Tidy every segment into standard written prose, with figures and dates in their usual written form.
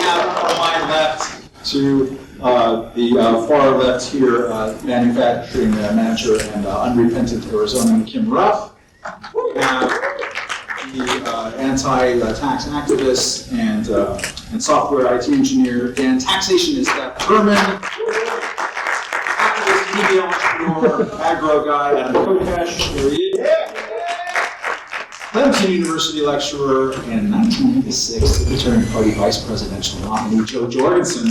have on my left to the far left here, manufacturing manager and unrepentant Arizonan Kim Ruff. We have the anti-tax activist and software IT engineer Dan Taxation is that Berman. Activist, media entrepreneur, agro guy, and Kokesh. There he is. Clemson University lecturer and 1996 Libertarian Party vice presidential nominee Joe Jorgensen.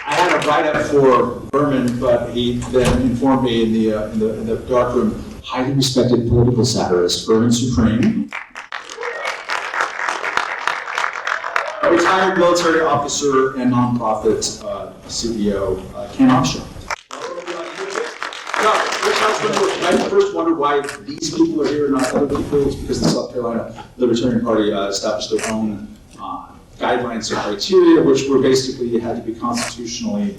I had a write-up for Berman, but he then informed me in the dark room, highly respected political satirist Berman Supreme. A retired military officer and nonprofit CEO Ken Armstrong. I first wondered why these people are here and not other people. It's because the South Carolina Libertarian Party established their own guidelines and criteria, which were basically you had to be constitutionally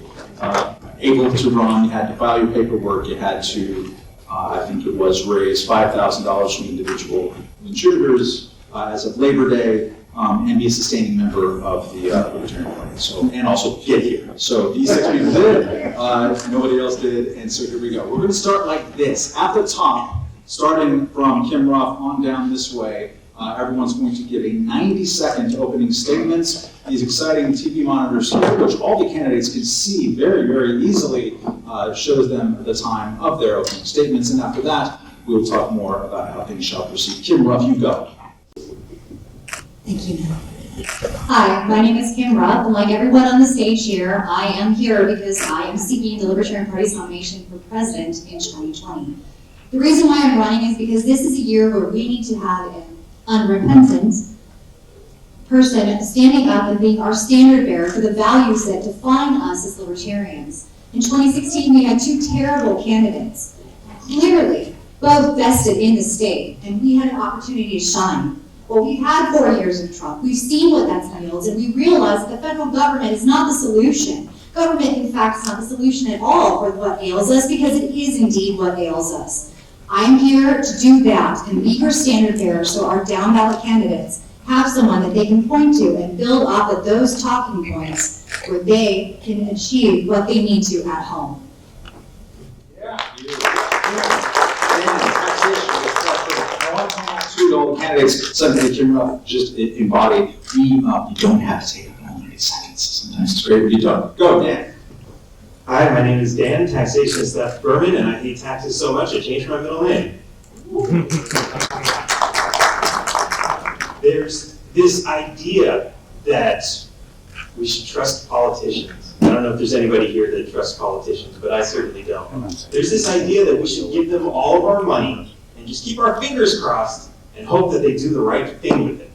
able to run, you had to file your paperwork, you had to, I think it was, raise $5,000 from individual contributors as of Labor Day, and be a sustaining member of the Libertarian Party. So, and also get here. So these 6 people did, nobody else did, and so here we go. We're going to start like this. At the top, starting from Kim Ruff on down this way, everyone's going to give a 90-second opening statements. These exciting TV monitors here, which all the candidates can see very, very easily, shows them the time of their opening statements. And after that, we'll talk more about how things shall proceed. Kim Ruff, you go. Thank you. Hi, my name is Kim Ruff, and like everyone on the stage here, I am here because I am seeking the Libertarian Party's nomination for president in 2020. The reason why I'm running is because this is a year where we need to have an unrepentant person standing up and being our standard bearer for the values that define us as libertarians. In 2016, we had 2 terrible candidates, clearly both vested in the state, and we had an opportunity to shine. Well, we've had 4 years of Trump. We've seen what that's yields, and we realize that the federal government is not the solution. Government, in fact, is not the solution at all for what ails us, because it is indeed what ails us. I'm here to do that and be your standard bearer so our down ballot candidates have someone that they can point to and build off of those talking points where they can achieve what they need to at home. All the candidates, something that Kim Ruff just embodied. You don't have to take up all 90 seconds. Sometimes it's great when you don't. Go, Dan. Hi, my name is Dan. Taxation is Seth Berman, and I hate taxes so much I changed my middle name. There's this idea that we should trust politicians. I don't know if there's anybody here that trusts politicians, but I certainly don't. There's this idea that we should give them all of our money and just keep our fingers crossed and hope that they do the right thing with it.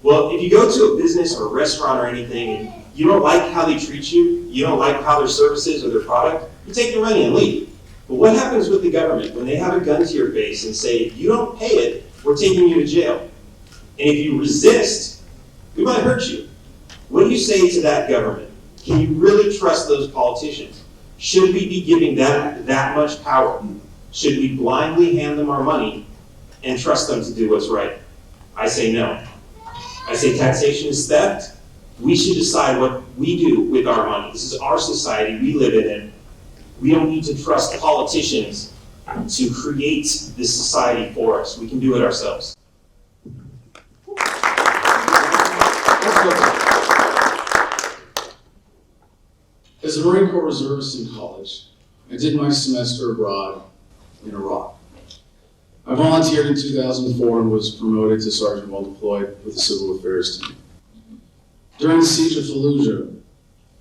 Well, if you go to a business or a restaurant or anything and you don't like how they treat you, you don't like how their services or their product, you take your money and leave. But what happens with the government when they have a gun to your face and say, if you don't pay it, we're taking you to jail? And if you resist, we might hurt you. What do you say to that government? Can you really trust those politicians? Should we be giving them that much power? Should we blindly hand them our money and trust them to do what's right? I say no. I say taxation is theft. We should decide what we do with our money. This is our society, we live in it. We don't need to trust politicians to create this society for us. We can do it ourselves. As a Marine Corps reservist in college, I did my semester abroad in Iraq. I volunteered in 2004 and was promoted to sergeant while deployed with the Civil Affairs team. During the siege of Fallujah,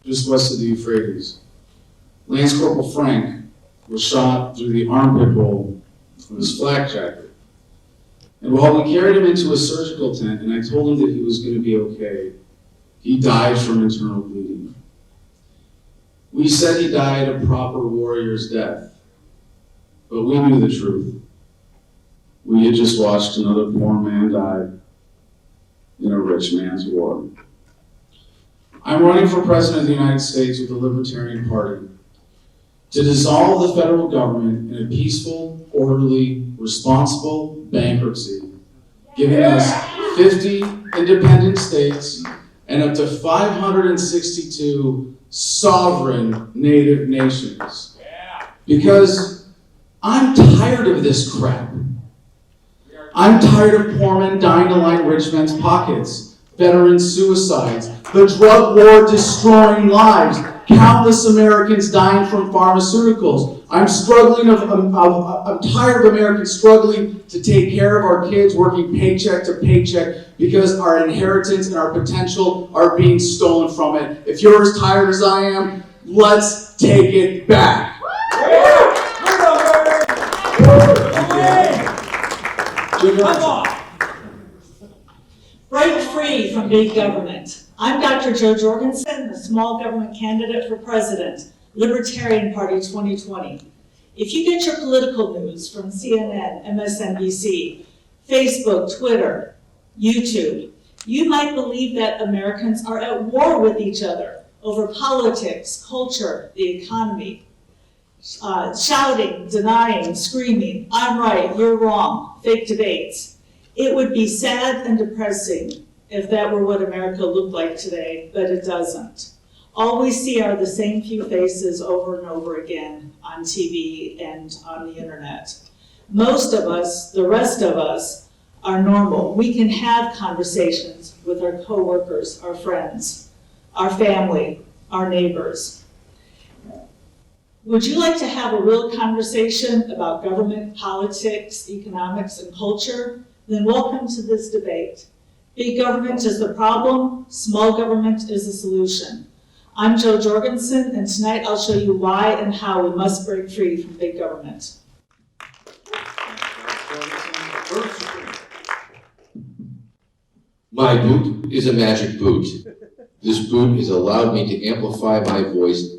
just west of the Euphrates, Lance Corporal Frank was shot through the armpit hole of his flak jacket. And while we carried him into a surgical tent and I told him that he was going to be okay, he died from internal bleeding. We said he died a proper warrior's death, but we knew the truth. We had just watched another poor man die in a rich man's war. I'm running for President of the United States with the Libertarian Party to dissolve the federal government in a peaceful, orderly, responsible bankruptcy, giving us 50 independent states, and up to 562 sovereign native nations. Because I'm tired of this crap. I'm tired of poor men dying to line rich men's pockets, veteran suicides, the drug war destroying lives, countless Americans dying from pharmaceuticals. I'm tired of Americans struggling to take care of our kids, working paycheck to paycheck, because our inheritance and our potential are being stolen from it. If you're as tired as I am, let's take it back. Come on. Break free from big government. I'm Dr. Jo Jorgensen, the small government candidate for president, Libertarian Party 2020. If you get your political news from CNN, MSNBC, Facebook, Twitter, YouTube, you might believe that Americans are at war with each other over politics, culture, the economy. Shouting, denying, screaming, I'm right, you're wrong, fake debates. It would be sad and depressing if that were what America looked like today, but it doesn't. All we see are the same few faces over and over again on TV and on the internet. Most of us, the rest of us, are normal. We can have conversations with our coworkers, our friends, our family, our neighbors. Would you like to have a real conversation about government, politics, economics, and culture? Then welcome to this debate. Big government is the problem, small government is the solution. I'm Jo Jorgensen, and tonight I'll show you why and how we must break free from big government. My boot is a magic boot. This boot has allowed me to amplify my voice,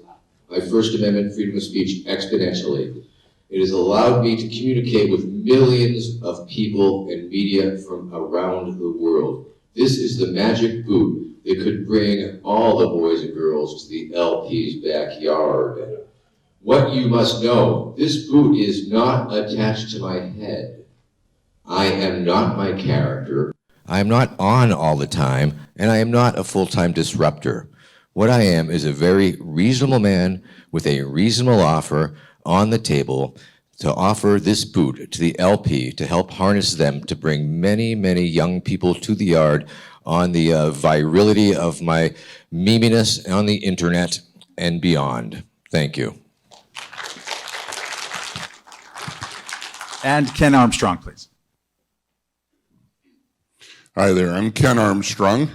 my First Amendment freedom of speech, exponentially. It has allowed me to communicate with millions of people and media from around the world. This is the magic boot that could bring all the boys and girls to the LP's backyard. What you must know, this boot is not attached to my head. I am not my character. I am not on all the time, and I am not a full-time disruptor. What I am is a very reasonable man with a reasonable offer on the table to offer this boot to the LP to help harness them to bring many, many young people to the yard on the virility of my meminess on the internet and beyond. Thank you. And Ken Armstrong, please. Hi there, I'm Ken Armstrong.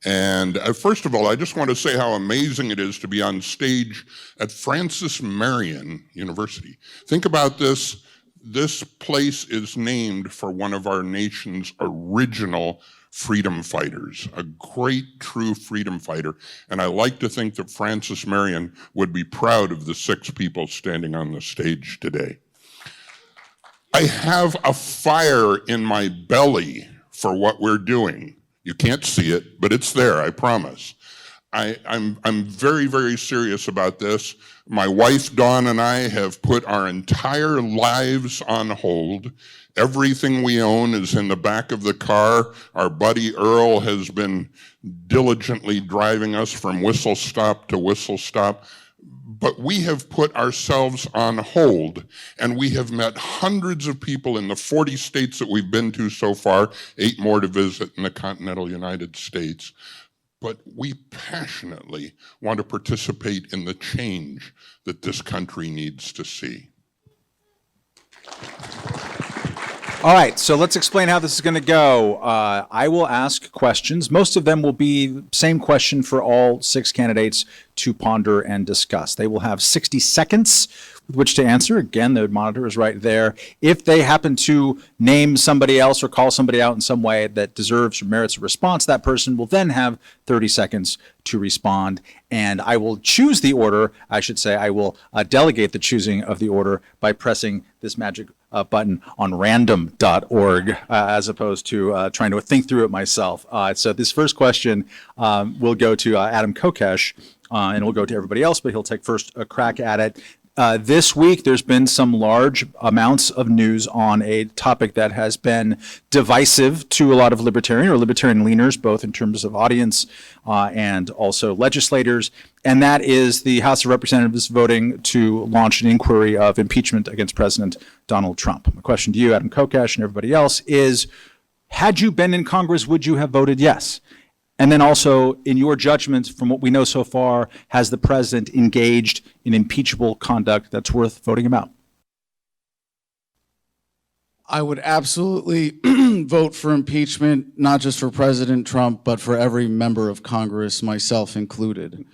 And first of all, I just want to say how amazing it is to be on stage at Francis Marion University. Think about this. This place is named for one of our nation's original freedom fighters, a great, true freedom fighter. And I like to think that Francis Marion would be proud of the 6 people standing on the stage today. I have a fire in my belly for what we're doing. You can't see it, but it's there, I promise. I'm very, very serious about this. My wife, Dawn, and I have put our entire lives on hold. Everything we own is in the back of the car. Our buddy Earl has been diligently driving us from whistle stop to whistle stop. But we have put ourselves on hold, and we have met hundreds of people in the 40 states that we've been to so far, 8 more to visit in the continental United States. But we passionately want to participate in the change that this country needs to see. All right, so let's explain how this is going to go. I will ask questions. Most of them will be the same question for all 6 candidates to ponder and discuss. They will have 60 seconds with which to answer. Again, the monitor is right there. If they happen to name somebody else or call somebody out in some way that deserves or merits a response, that person will then have 30 seconds to respond. And I will choose the order. I should say I will delegate the choosing of the order by pressing this magic button on random.org as opposed to trying to think through it myself. So this first question will go to Adam Kokesh, and it will go to everybody else, but he'll take first a crack at it. This week, there's been some large amounts of news on a topic that has been divisive to a lot of libertarian or libertarian leaners, both in terms of audience and also legislators, and that is the House of Representatives voting to launch an inquiry of impeachment against President Donald Trump. My question to you, Adam Kokesh, and everybody else is, had you been in Congress, would you have voted yes? And then also, in your judgment, from what we know so far, has the president engaged in impeachable conduct that's worth voting him out? I would absolutely vote for impeachment, not just for President Trump, but for every member of Congress, myself included.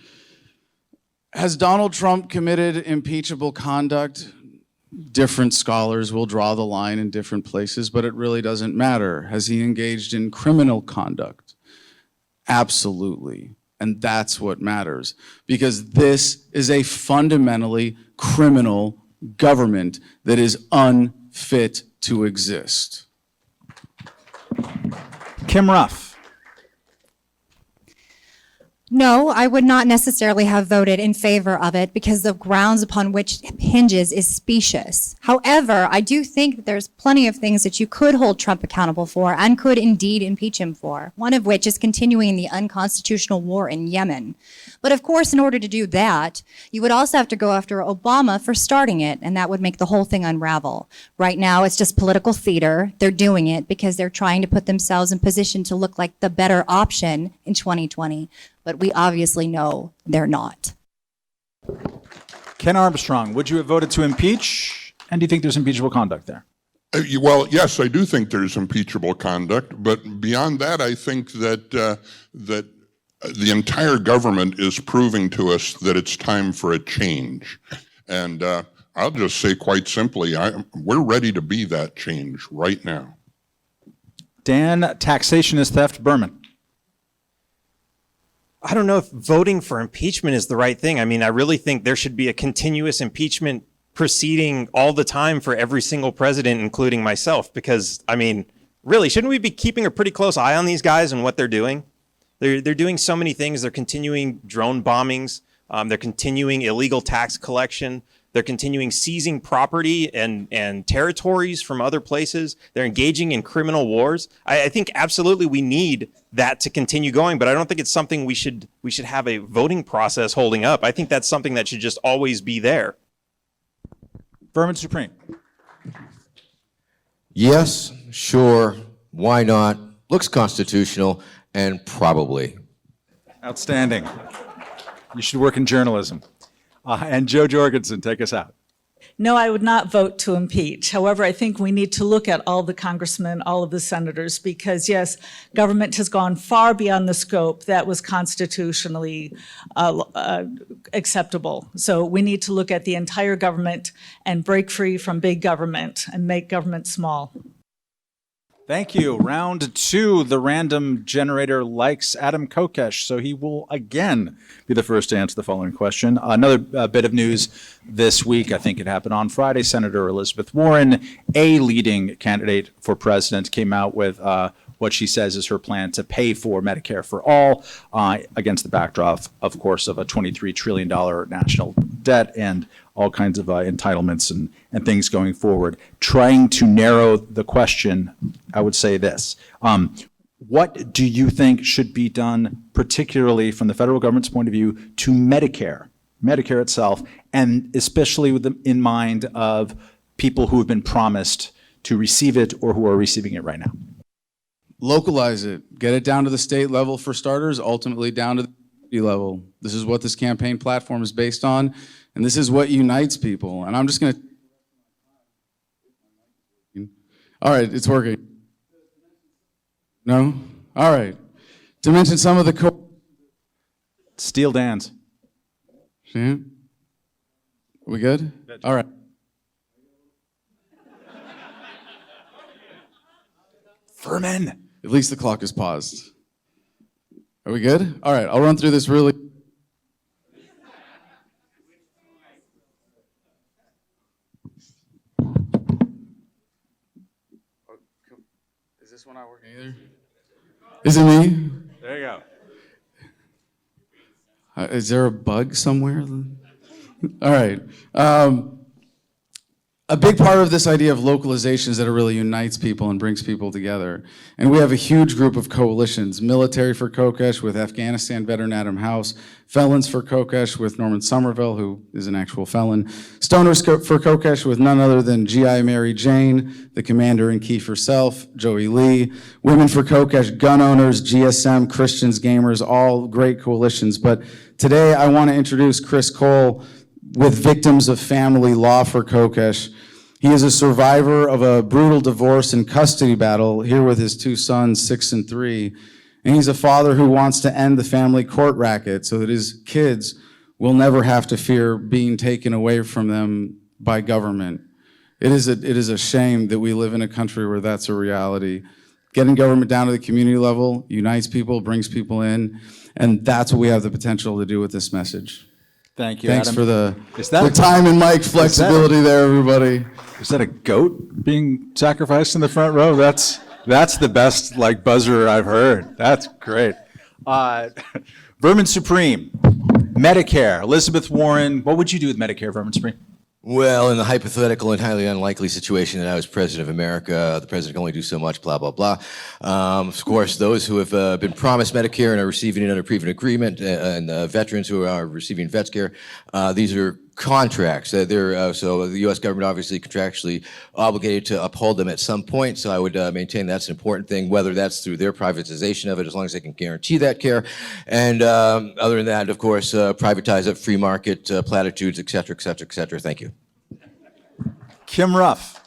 Has Donald Trump committed impeachable conduct? Different scholars will draw the line in different places, but it really doesn't matter. Has he engaged in criminal conduct? Absolutely. And that's what matters, because this is a fundamentally criminal government that is unfit to exist. Kim Ruff. No, I would not necessarily have voted in favor of it because the grounds upon which it hinges is specious. However, I do think that there's plenty of things that you could hold Trump accountable for and could indeed impeach him for, one of which is continuing the unconstitutional war in Yemen. But of course, in order to do that, you would also have to go after Obama for starting it, and that would make the whole thing unravel. Right now, it's just political theater. They're doing it because they're trying to put themselves in position to look like the better option in 2020. But we obviously know they're not. Ken Armstrong, would you have voted to impeach? And do you think there's impeachable conduct there? Well, yes, I do think there's impeachable conduct, but beyond that, I think that that the entire government is proving to us that it's time for a change. And I'll just say quite simply, we're ready to be that change right now. Dan, taxation is theft. Berman. I don't know if voting for impeachment is the right thing. I mean, I really think there should be a continuous impeachment proceeding all the time for every single president, including myself, because, I mean, really, shouldn't we be keeping a pretty close eye on these guys and what they're doing? They're doing so many things. They're continuing drone bombings. They're continuing illegal tax collection. They're continuing seizing property and territories from other places. They're engaging in criminal wars. I think absolutely we need that to continue going, but I don't think it's something we should have a voting process holding up. I think that's something that should just always be there. Berman Supreme. Yes, sure, why not? Looks constitutional, and probably. Outstanding. You should work in journalism. And Joe Jorgensen, take us out. No, I would not vote to impeach. However, I think we need to look at all the congressmen, all of the senators, because yes, government has gone far beyond the scope that was constitutionally acceptable. So we need to look at the entire government and break free from big government and make government small. Thank you. Round two, the random generator likes Adam Kokesh, so he will again be the first to answer the following question. Another bit of news this week, I think it happened on Friday, Senator Elizabeth Warren, a leading candidate for president, came out with what she says is her plan to pay for Medicare for all against the backdrop, of course, of a $23 trillion national debt and all kinds of entitlements and things going forward. Trying to narrow the question, I would say this. What do you think should be done, particularly from the federal government's point of view, to Medicare itself, and especially in mind of people who have been promised to receive it or who are receiving it right now? Localize it. Get it down to the state level for starters, ultimately down to the community level. This is what this campaign platform is based on, and this is what unites people. And I'm just going to... All right, it's working. No? All right. To mention some of the... Steal Dan's. Yeah? We good? All right. Furman. At least the clock is paused. Are we good? All right, I'll run through this really... Is this one not working either? Is it me? There you go. Is there a bug somewhere? All right. A big part of this idea of localization is that it really unites people and brings people together. And we have a huge group of coalitions: Military for Kokesh with Afghanistan veteran Adam House, Felons for Kokesh with Norman Somerville, who is an actual felon, Stoners for Kokesh with none other than G.I. Mary Jane, the commander-in-chief herself, Joey Lee, Women for Kokesh, gun owners, GSM, Christians, gamers, all great coalitions. But today I want to introduce Chris Cole with Victims of Family Law for Kokesh. He is a survivor of a brutal divorce and custody battle here with his two sons, 6 and 3. And he's a father who wants to end the family court racket so that his kids will never have to fear being taken away from them by government. It is a shame that we live in a country where that's a reality. Getting government down to the community level unites people, brings people in, and that's what we have the potential to do with this message. Thank you, Thanks Adam. for the Is that time and mic flexibility there, everybody. Is that a goat being sacrificed in the front row? That's the best buzzer I've heard. That's great. Vermin Supreme, Medicare, Elizabeth Warren. What would you do with Medicare, Vermin Supreme? Well, in the hypothetical and highly unlikely situation that I was president of America, the president can only do so much, blah, blah, blah. Of course, those who have been promised Medicare and are receiving it under prevent agreement, and veterans who are receiving vets care, these are contracts. So the U.S. government obviously contractually obligated to uphold them at some point, so I would maintain that's an important thing, whether that's through their privatization of it, as long as they can guarantee that care. And other than that, of course, privatize up free market platitudes, et cetera, et cetera, et cetera. Thank you. Kim Ruff.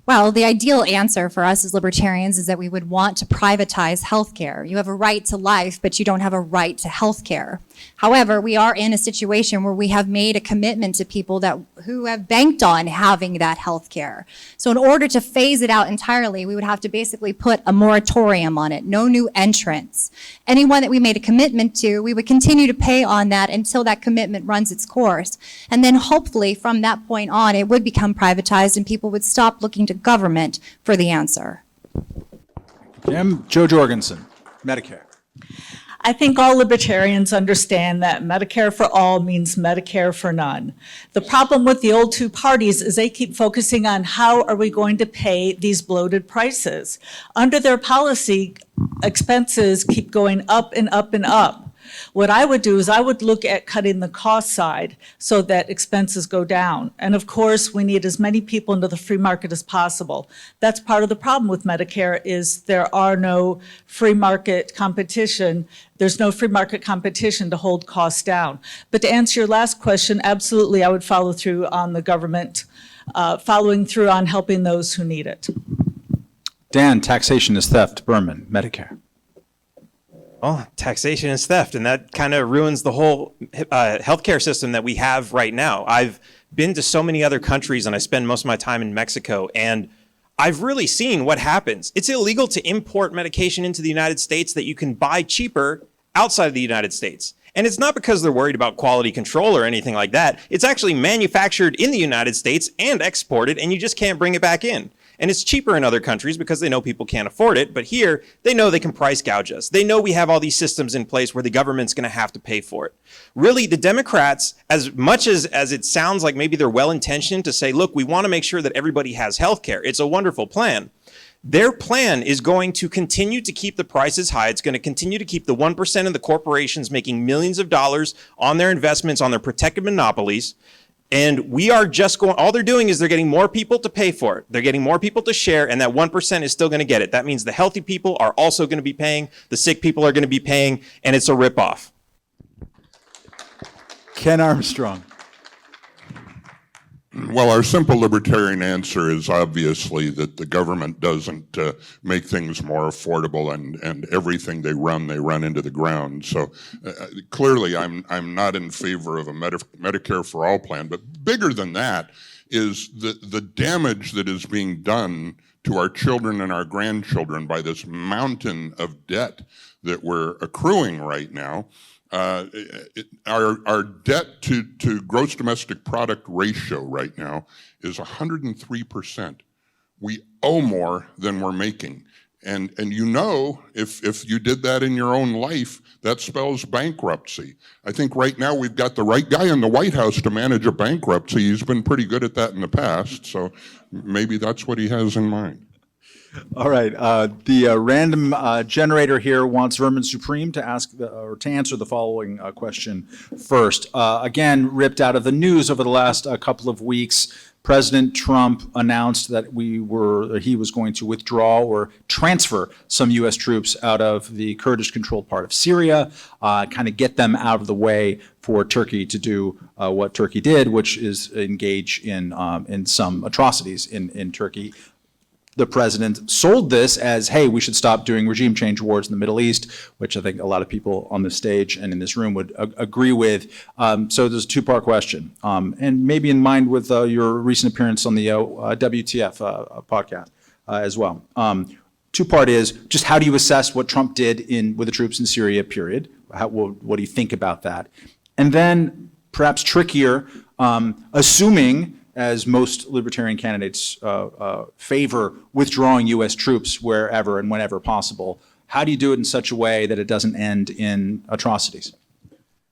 Well, the ideal answer for us as libertarians is that we would want to privatize healthcare. You have a right to life, but you don't have a right to healthcare. However, we are in a situation where we have made a commitment to people who have banked on having that healthcare. So in order to phase it out entirely, we would have to basically put a moratorium on it, no new entrants. Anyone that we made a commitment to, we would continue to pay on that until that commitment runs its course. And then hopefully from that point on, it would become privatized and people would stop looking to government for the answer. Kim, Joe Jorgensen, Medicare. I think all libertarians understand that Medicare for all means Medicare for none. The problem with the old two parties is they keep focusing on how are we going to pay these bloated prices. Under their policy, expenses keep going up and up and up. What I would do is I would look at cutting the cost side so that expenses go down. And of course, we need as many people into the free market as possible. That's part of the problem with Medicare is there are no free market competition. There's no free market competition to hold costs down. But to answer your last question, absolutely, I would follow through on the government, following through on helping those who need it. Dan, taxation is theft, Berman, Medicare. Well, taxation is theft, and that kind of ruins the whole healthcare system that we have right now. I've been to so many other countries, and I spend most of my time in Mexico, and I've really seen what happens. It's illegal to import medication into the United States that you can buy cheaper outside of the United States. And it's not because they're worried about quality control or anything like that. It's actually manufactured in the United States and exported, and you just can't bring it back in. And it's cheaper in other countries because they know people can't afford it. But here, they know they can price gouge us. They know we have all these systems in place where the government's going to have to pay for it. Really, the Democrats, as much as it sounds like maybe they're well-intentioned to say, look, we want to make sure that everybody has health care. It's a wonderful plan. Their plan is going to continue to keep the prices high. It's going to continue to keep the 1% of the corporations making millions of dollars on their investments, on their protected monopolies. And we are just going, all they're doing is they're getting more people to pay for it. They're getting more people to share, and that 1% is still going to get it. That means the healthy people are also going to be paying, the sick people are going to be paying, and it's a ripoff. Ken Armstrong. Well, our simple libertarian answer is obviously that the government doesn't make things more affordable, and everything they run into the ground. So clearly, I'm not in favor of a Medicare for all plan. But bigger than that is the damage that is being done to our children and our grandchildren by this mountain of debt that we're accruing right now. Our debt to gross domestic product ratio right now is 103%. We owe more than we're making. And you know, if you did that in your own life, that spells bankruptcy. I think right now we've got the right guy in the White House to manage a bankruptcy. He's been pretty good at that in the past, so maybe that's what he has in mind. All right. The random generator here wants Vermin Supreme to to answer the following question first. Again, ripped out of the news over the last couple of weeks. President Trump announced that he was going to withdraw or transfer some U.S. troops out of the Kurdish-controlled part of Syria, kind of get them out of the way for Turkey to do what Turkey did, which is engage in some atrocities in Turkey. The president sold this as, hey, we should stop doing regime change wars in the Middle East, which I think a lot of people on this stage and in this room would agree with. So there's a two-part question, and maybe in mind with your recent appearance on the WTF podcast as well. Two-part is just how do you assess what Trump did with the troops in Syria, period? What do you think about that? And then perhaps trickier, assuming, as most libertarian candidates favor withdrawing U.S. troops wherever and whenever possible, how do you do it in such a way that it doesn't end in atrocities?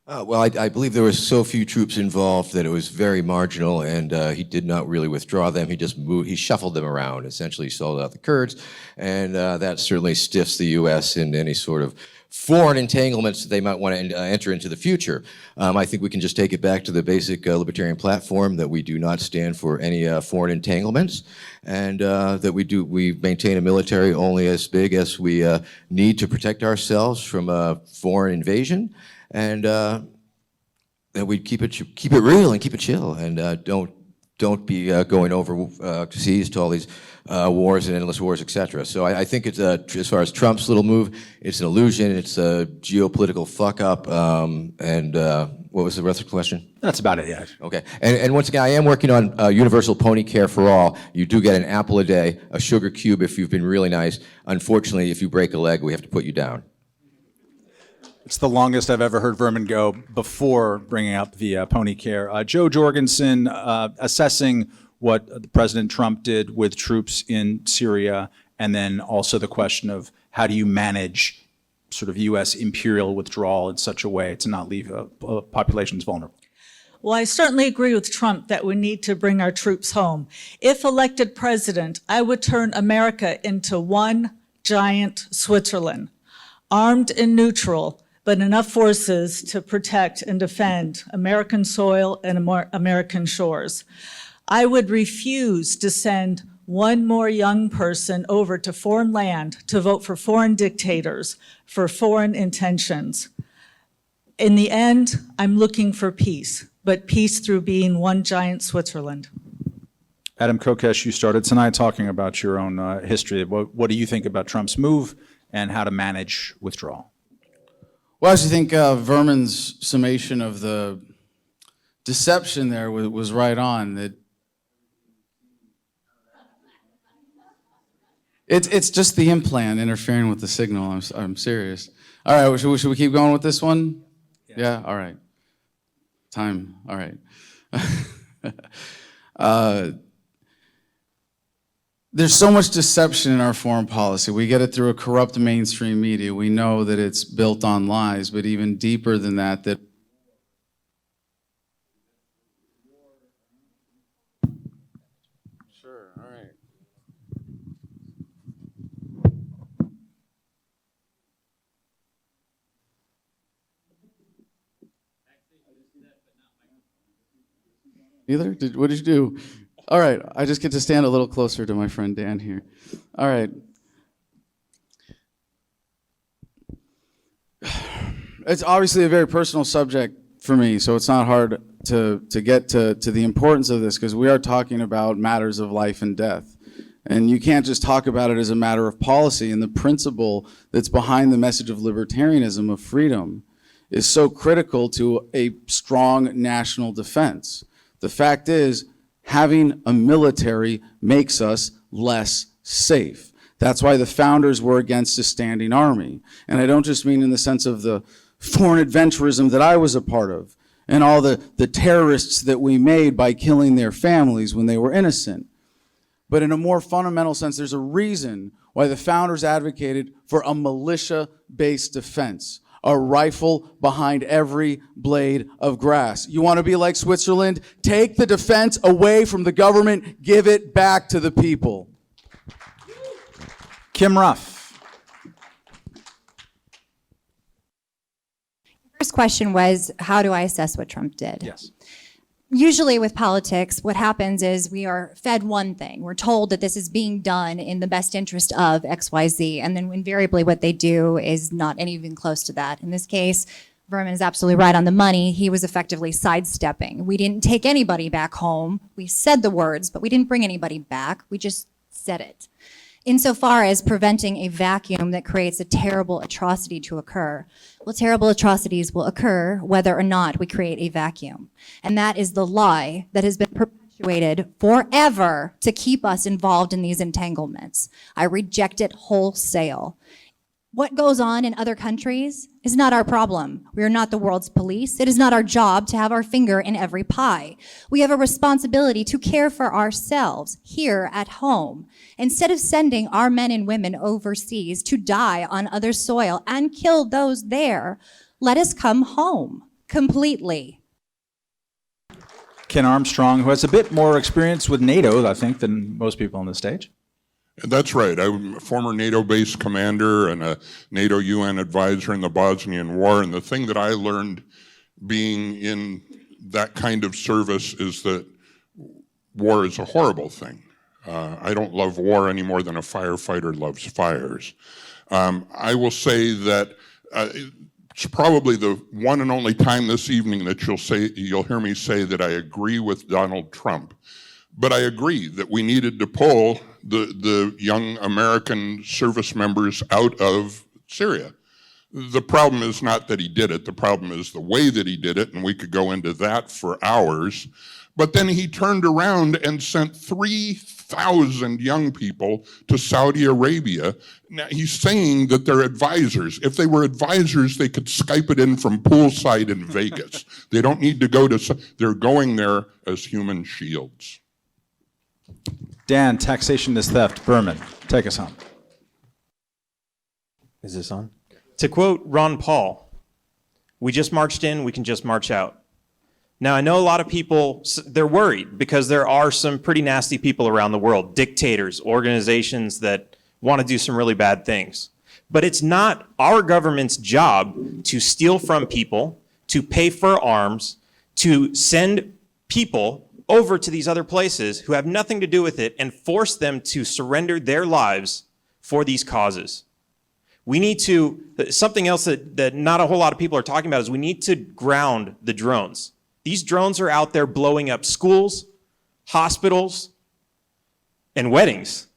Well, I believe there were so few troops involved that it was very marginal, and he did not really withdraw them. He just he shuffled them around, essentially sold out the Kurds, and that certainly stiffs the U.S. in any sort of foreign entanglements that they might want to enter into the future. I think we can just take it back to the basic libertarian platform that we do not stand for any foreign entanglements, and that we maintain a military only as big as we need to protect ourselves from foreign invasion, and that we keep it real and keep it chill, and don't be going overseas to all these wars and endless wars, etc. So I think it's as far as Trump's little move, it's an illusion. It's a geopolitical fuck up. And what was the rest of the question? That's about it, yeah. Okay. And once again, I am working on universal pony care for all. You do get an apple a day, a sugar cube if you've been really nice. Unfortunately, if you break a leg, we have to put you down. It's the longest I've ever heard Vermin go before bringing up the pony care. Joe Jorgensen assessing what President Trump did with troops in Syria, and then also the question of how do you manage sort of U.S. imperial withdrawal in such a way to not leave populations vulnerable? Well, I certainly agree with Trump that we need to bring our troops home. If elected president, I would turn America into one giant Switzerland, armed and neutral, but enough forces to protect and defend American soil and American shores. I would refuse to send one more young person over to foreign land to vote for foreign dictators for foreign intentions. In the end, I'm looking for peace, but peace through being one giant Switzerland. Adam Kokesh, you started tonight talking about your own history. What do you think about Trump's move and how to manage withdrawal? Well, I actually think Vermin's summation of the deception there was right on. That it's just the implant interfering with the signal. I'm serious. All right, should we keep going with this one? Yeah. All right. Time. All right. There's so much deception in our foreign policy. We get it through a corrupt mainstream media. We know that it's built on lies, but even deeper than that, Sure, all right. Either? What did you do? All right, I just get to stand a little closer to my friend Dan here. All right. It's obviously a very personal subject for me, so it's not hard to get to the importance of this, because we are talking about matters of life and death. And you can't just talk about it as a matter of policy, and the principle that's behind the message of libertarianism, of freedom, is so critical to a strong national defense. The fact is, having a military makes us less safe. That's why the founders were against a standing army. And I don't just mean in the sense of the foreign adventurism that I was a part of, and all the terrorists that we made by killing their families when they were innocent. But in a more fundamental sense, there's a reason why the founders advocated for a militia-based defense, a rifle behind every blade of grass. You want to be like Switzerland? Take the defense away from the government, give it back to the people. Kim Ruff. First question was, how do I assess what Trump did? Yes. Usually with politics, what happens is we are fed one thing. We're told that this is being done in the best interest of XYZ, and then invariably what they do is not even close to that. In this case, Berman is absolutely right on the money. He was effectively sidestepping. We didn't take anybody back home. We said the words, but we didn't bring anybody back. We just said it. Insofar as preventing a vacuum that creates a terrible atrocity to occur. Well, terrible atrocities will occur whether or not we create a vacuum. And that is the lie that has been perpetuated forever to keep us involved in these entanglements. I reject it wholesale. What goes on in other countries is not our problem. We are not the world's police. It is not our job to have our finger in every pie. We have a responsibility to care for ourselves here at home. Instead of sending our men and women overseas to die on other soil and kill those there, let us come home completely. Ken Armstrong, who has a bit more experience with NATO, I think, than most people on the stage. That's right. I'm a former NATO-based commander and a NATO UN advisor in the Bosnian War. And the thing that I learned being in that kind of service is that war is a horrible thing. I don't love war any more than a firefighter loves fires. I will say that it's probably the one and only time this evening that you'll hear me say that I agree with Donald Trump. But I agree that we needed to pull the young American service members out of Syria. The problem is not that he did it. The problem is the way that he did it, and we could go into that for hours. But then he turned around and sent 3,000 young people to Saudi Arabia. Now, he's saying that they're advisors. If they were advisors, they could Skype it in from poolside in Vegas. They don't need to go to, they're going there as human shields. Dan, taxation is theft. Berman, take us home. Is this on? To quote Ron Paul, we just marched in, we can just march out. Now, I know a lot of people, they're worried because there are some pretty nasty people around the world, dictators, organizations that want to do some really bad things. But it's not our government's job to steal from people, to pay for arms, to send people over to these other places who have nothing to do with it and force them to surrender their lives for these causes. We need to, something else that not a whole lot of people are talking about is we need to ground the drones. These drones are out there blowing up schools, hospitals, and weddings.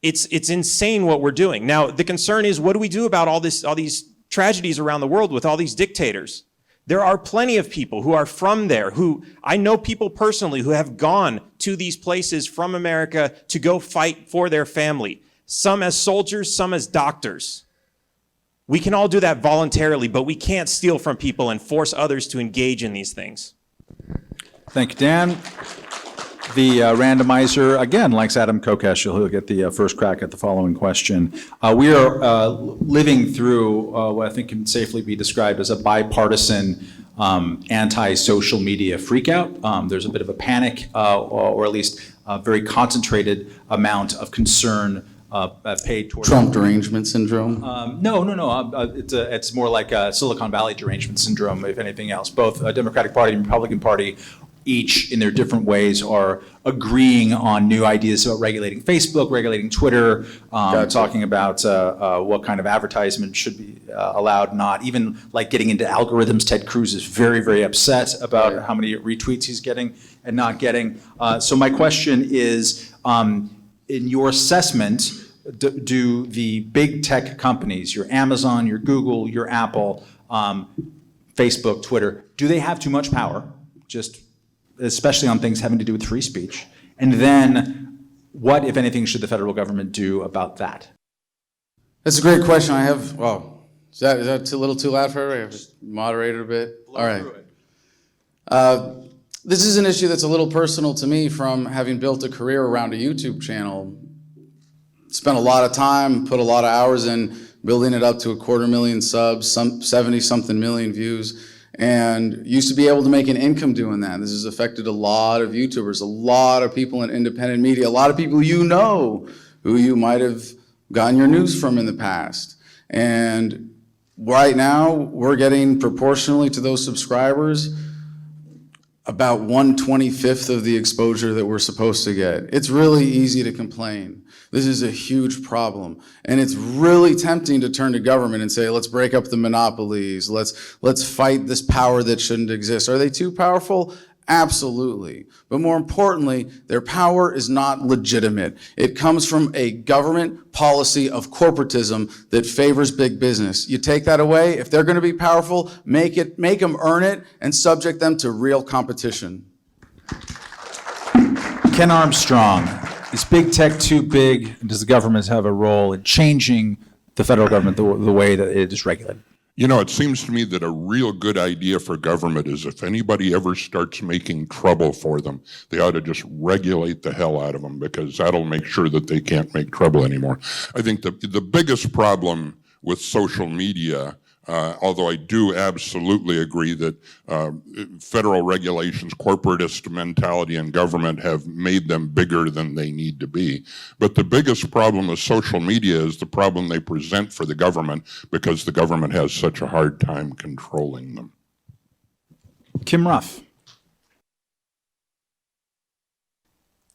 It's insane what we're doing. Now, the concern is, what do we do about all these tragedies around the world with all these dictators? There are plenty of people who are from there, who I know people personally who have gone to these places from America to go fight for their family. Some as soldiers, some as doctors. We can all do that voluntarily, but we can't steal from people and force others to engage in these things. Thank you, Dan. The randomizer, again, likes Adam Kokesh. He'll get the first crack at the following question. We are living through what I think can safely be described as a bipartisan anti-social media freakout. There's a bit of a panic, or at least a very concentrated amount of concern paid towards Trump derangement syndrome? No. It's more like a Silicon Valley derangement syndrome, if anything else. Both Democratic Party and Republican Party, each in their different ways, are agreeing on new ideas about regulating Facebook, regulating Twitter, talking about what kind of advertisement should be allowed, not even like getting into algorithms. Ted Cruz is very, very upset about how many retweets he's getting and not getting. So my question is, in your assessment, do the big tech companies, your Amazon, your Google, your Apple, Facebook, Twitter, do they have too much power, just especially on things having to do with free speech? And then what, if anything, should the federal government do about that? That's a great question. I have, well, is that a little too loud for everybody? I have just moderated a bit. All right. This is an issue that's a little personal to me from having built a career around a YouTube channel spent a lot of time, put a lot of hours in building it up to 250,000 subs, some 70-something million views, and used to be able to make an income doing that. This has affected a lot of YouTubers, a lot of people in independent media, a lot of people you know who you might have gotten your news from in the past. And right now, we're getting proportionally to those subscribers about 1/25 of the exposure that we're supposed to get. It's really easy to complain. This is a huge problem. And it's really tempting to turn to government and say, let's break up the monopolies, let's fight this power that shouldn't exist. Are they too powerful? Absolutely. But more importantly, their power is not legitimate. It comes from a government policy of corporatism that favors big business. You take that away, if they're going to be powerful, make them earn it and subject them to real competition. Ken Armstrong, is big tech too big? Does the government have a role in changing the federal government the way that it is regulated? You know, it seems to me that a real good idea for government is if anybody ever starts making trouble for them, they ought to just regulate the hell out of them, because that'll make sure that they can't make trouble anymore. I think the biggest problem with social media, although I do absolutely agree that federal regulations, corporatist mentality in government have made them bigger than they need to be. But the biggest problem with social media is the problem they present for the government, because the government has such a hard time controlling them. Kim Ruff.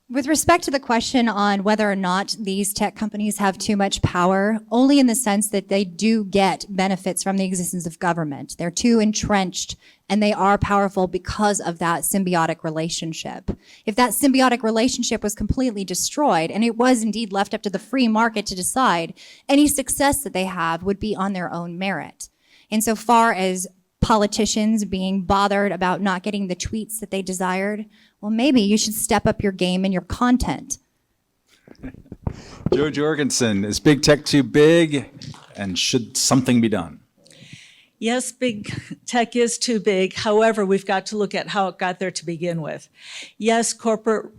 With respect to the question on whether or not these tech companies have too much power, only in the sense that they do get benefits from the existence of government. They're too entrenched, and they are powerful because of that symbiotic relationship. If that symbiotic relationship was completely destroyed, and it was indeed left up to the free market to decide, any success that they have would be on their own merit. Insofar as politicians being bothered about not getting the tweets that they desired, well, maybe you should step up your game and your content. Joe Jorgensen, is big tech too big, and should something be done? Yes, big tech is too big. However, we've got to look at how it got there to begin with. Yes, corporate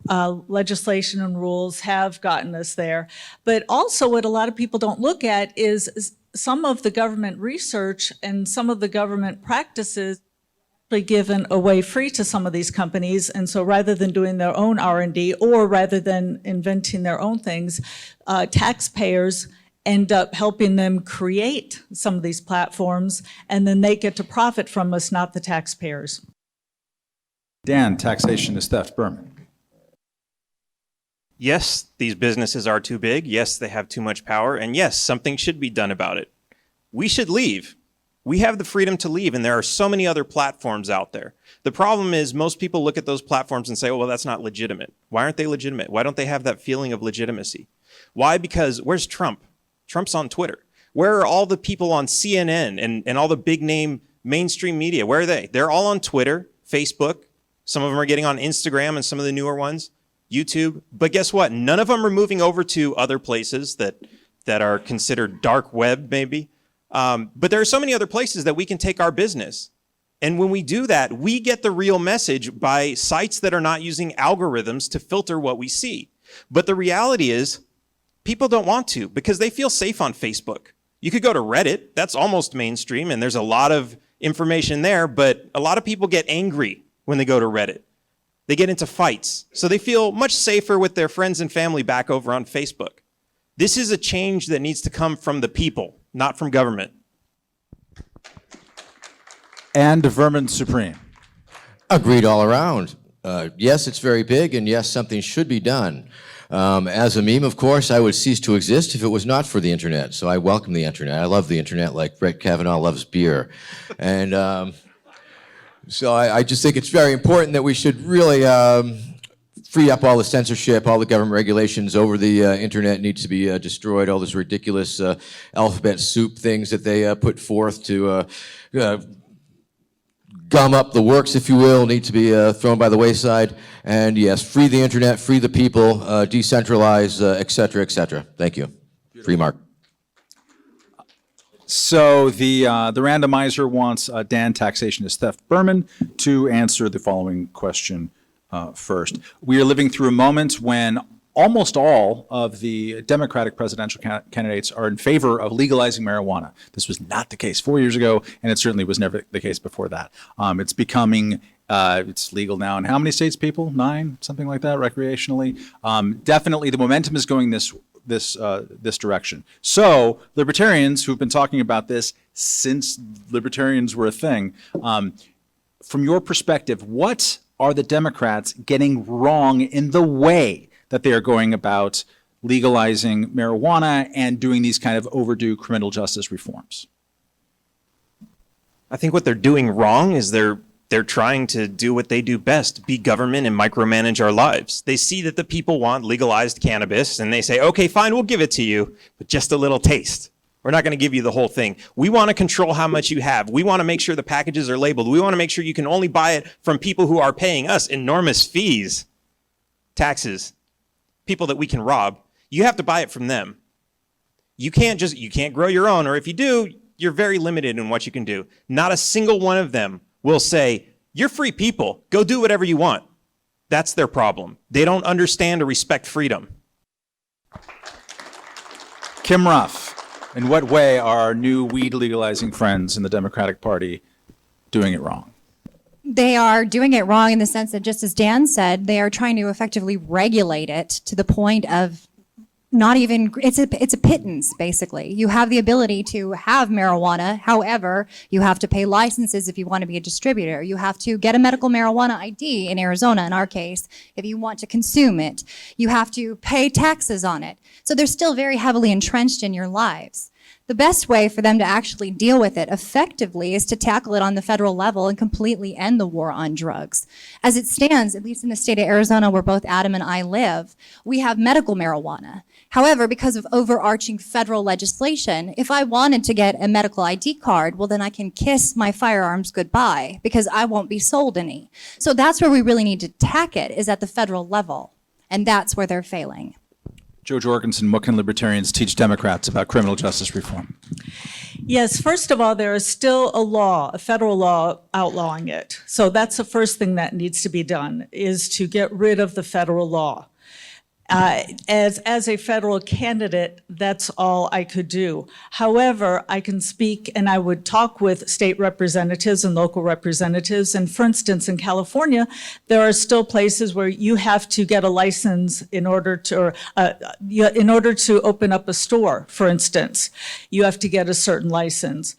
legislation and rules have gotten us there. But also what a lot of people don't look at is some of the government research and some of the government practices given away free to some of these companies. And so rather than doing their own R&D, or rather than inventing their own things, taxpayers end up helping them create some of these platforms, and then they get to profit from us, not the taxpayers. Dan, taxation is theft. Berman. Yes, these businesses are too big. Yes, they have too much power. And yes, something should be done about it. We should leave. We have the freedom to leave, and there are so many other platforms out there. The problem is most people look at those platforms and say, oh, well, that's not legitimate. Why aren't they legitimate? Why don't they have that feeling of legitimacy? Why? Because where's Trump? Trump's on Twitter. Where are all the people on CNN and all the big name mainstream media? Where are they? They're all on Twitter, Facebook. Some of them are getting on Instagram and some of the newer ones, YouTube. But guess what? None of them are moving over to other places that are considered dark web, maybe. But there are so many other places that we can take our business. And when we do that, we get the real message by sites that are not using algorithms to filter what we see. But the reality is, people don't want to, because they feel safe on Facebook. You could go to Reddit, that's almost mainstream, and there's a lot of information there, but a lot of people get angry when they go to Reddit. They get into fights. So they feel much safer with their friends and family back over on Facebook. This is a change that needs to come from the people, not from government. And Vermin Supreme. Agreed all around. Yes, it's very big, and yes, something should be done. As a meme, of course, I would cease to exist if it was not for the internet. So I welcome the internet. I love the internet like Brett Kavanaugh loves beer. And so I just think it's very important that we should really free up all the censorship, all the government regulations over the internet needs to be destroyed. All this ridiculous alphabet soup things that they put forth to gum up the works, if you will, need to be thrown by the wayside. And yes, free the internet, free the people, decentralize, et cetera, et cetera. Thank you. Free mark. So the randomizer wants Dan, taxation is theft. Berman, to answer the following question first. We are living through a moment when almost all of the Democratic presidential candidates are in favor of legalizing marijuana. This was not the case 4 years ago, and it certainly was never the case before that. It's becoming, it's legal now in how many states, people? 9, something like that, recreationally. Definitely the momentum is going this direction. So libertarians who've been talking about this since libertarians were a thing, from your perspective, what are the Democrats getting wrong in the way that they are going about legalizing marijuana and doing these kind of overdue criminal justice reforms? I think what they're doing wrong is they're trying to do what they do best, be government and micromanage our lives. They see that the people want legalized cannabis and they say, okay, fine, we'll give it to you, but just a little taste. We're not going to give you the whole thing. We want to control how much you have. We want to make sure the packages are labeled. We want to make sure you can only buy it from people who are paying us enormous fees, taxes, people that we can rob. You have to buy it from them. You can't grow your own, or if you do, you're very limited in what you can do. Not a single one of them will say, you're free people, go do whatever you want. That's their problem. They don't understand or respect freedom. Kim Ruff, in what way are our new weed legalizing friends in the Democratic Party doing it wrong? They are doing it wrong in the sense that, just as Dan said, they are trying to effectively regulate it to the point of not even, it's a pittance, basically. You have the ability to have marijuana. However, you have to pay licenses if you want to be a distributor. You have to get a medical marijuana ID in Arizona, in our case, if you want to consume it. You have to pay taxes on it. So they're still very heavily entrenched in your lives. The best way for them to actually deal with it effectively is to tackle it on the federal level and completely end the war on drugs. As it stands, at least in the state of Arizona where both Adam and I live, we have medical marijuana. However, because of overarching federal legislation, if I wanted to get a medical ID card, well, then I can kiss my firearms goodbye because I won't be sold any. So that's where we really need to tack it, is at the federal level. And that's where they're failing. Joe Jorgensen, what can libertarians teach Democrats about criminal justice reform? Yes, first of all, there is still a law, a federal law outlawing it. So that's the first thing that needs to be done, is to get rid of the federal law. As a federal candidate, that's all I could do. However, I can speak and I would talk with state representatives and local representatives. And for instance, in California, there are still places where you have to get a license in order to open up a store, for instance. You have to get a certain license.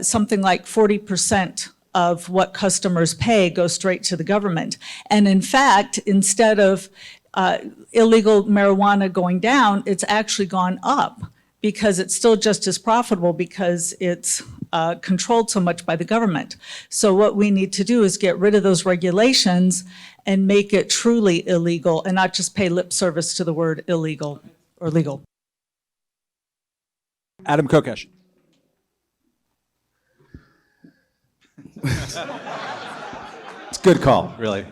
Something like 40% of what customers pay goes straight to the government. And in fact, instead of illegal marijuana going down, it's actually gone up because it's still just as profitable because it's controlled so much by the government. So what we need to do is get rid of those regulations and make it truly illegal and not just pay lip service to the word illegal or legal. Adam Kokesh. It's a good call, really.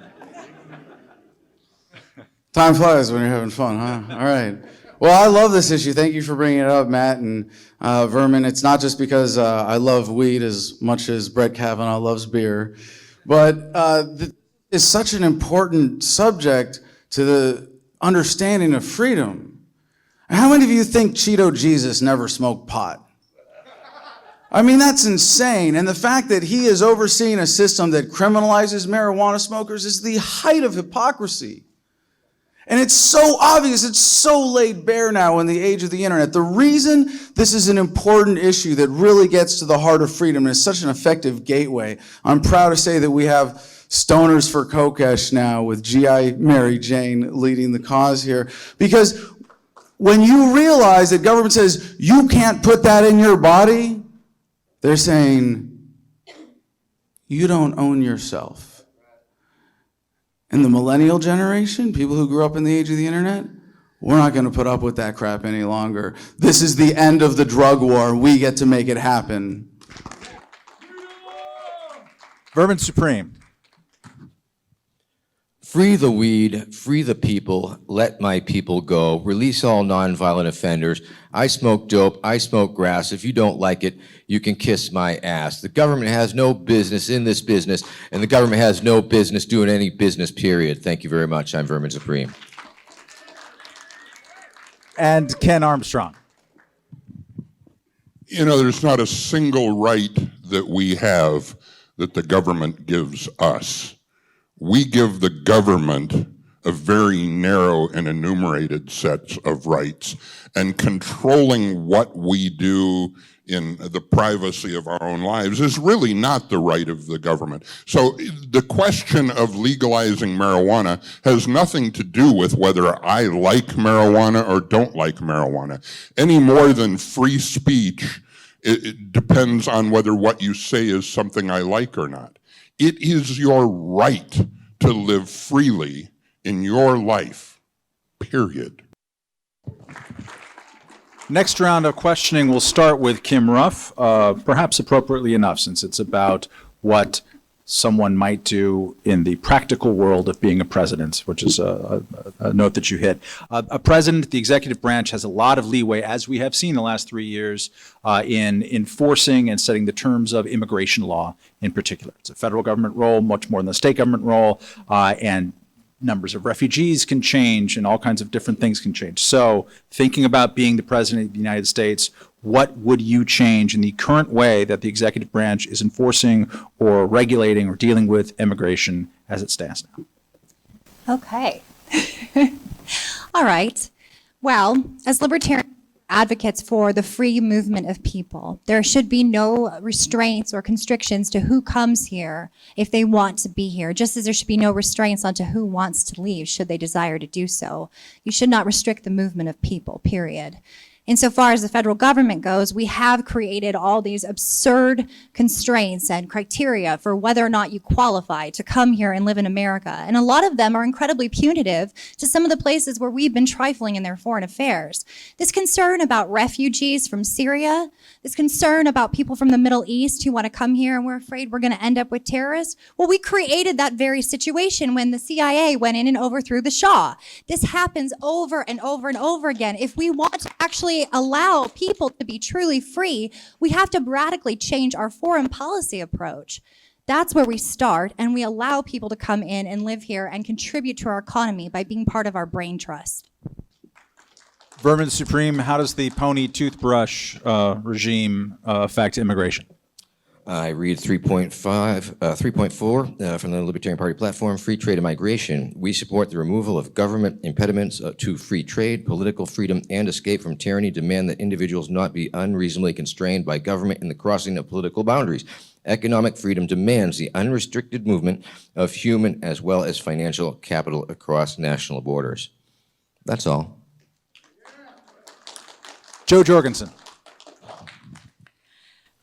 Time flies when you're having fun, huh? All right. Well, I love this issue. Thank you for bringing it up, Matt and Vermin. It's not just because I love weed as much as Brett Kavanaugh loves beer, but it's such an important subject to the understanding of freedom. How many of you think Cheeto Jesus never smoked pot? I mean, that's insane. And the fact that he is overseeing a system that criminalizes marijuana smokers is the height of hypocrisy. And it's so obvious, it's so laid bare now in the age of the internet. The reason this is an important issue that really gets to the heart of freedom and is such an effective gateway, I'm proud to say that we have Stoners for Kokesh now with G.I. Mary Jane leading the cause here. Because when you realize that government says, you can't put that in your body, they're saying, you don't own yourself. And the millennial generation, people who grew up in the age of the internet, we're not going to put up with that crap any longer. This is the end of the drug war. We get to make it happen. Vermin Supreme. Free the weed, free the people, let my people go, release all nonviolent offenders. I smoke dope, I smoke grass. If you don't like it, you can kiss my ass. The government has no business in this business, and the government has no business doing any business, period. Thank you very much. I'm Vermin Supreme. And Ken Armstrong. You know, there's not a single right that we have that the government gives us. We give the government a very narrow and enumerated set of rights, and controlling what we do in the privacy of our own lives is really not the right of the government. So the question of legalizing marijuana has nothing to do with whether I like marijuana or don't like marijuana, any more than free speech. It depends on whether what you say is something I like or not. It is your right to live freely in your life, period. Next round of questioning will start with Kim Ruff, perhaps appropriately enough, since it's about what someone might do in the practical world of being a president, which is a note that you hit. A president, the executive branch, has a lot of leeway, as we have seen the last 3 years, in enforcing and setting the terms of immigration law in particular. It's a federal government role, much more than the state government role, and numbers of refugees can change and all kinds of different things can change. So thinking about being the president of the United States, what would you change in the current way that the executive branch is enforcing or regulating or dealing with immigration as it stands now? Okay. All right. Well, as libertarian advocates for the free movement of people, there should be no restraints or constrictions to who comes here if they want to be here, just as there should be no restraints onto who wants to leave should they desire to do so. You should not restrict the movement of people, period. Insofar as the federal government goes, we have created all these absurd constraints and criteria for whether or not you qualify to come here and live in America. And a lot of them are incredibly punitive to some of the places where we've been trifling in their foreign affairs. This concern about refugees from Syria, this concern about people from the Middle East who want to come here and we're afraid we're going to end up with terrorists. Well, we created that very situation when the CIA went in and overthrew the Shah. This happens over and over and over again. If we want to actually allow people to be truly free, we have to radically change our foreign policy approach. That's where we start, and we allow people to come in and live here and contribute to our economy by being part of our brain trust. Vermin Supreme, how does the pony toothbrush regime affect immigration? I read 3.4 from the Libertarian Party platform, free trade and migration. We support the removal of government impediments to free trade, political freedom, and escape from tyranny, demand that individuals not be unreasonably constrained by government in the crossing of political boundaries. Economic freedom demands the unrestricted movement of human as well as financial capital across national borders. That's all. Joe Jorgensen.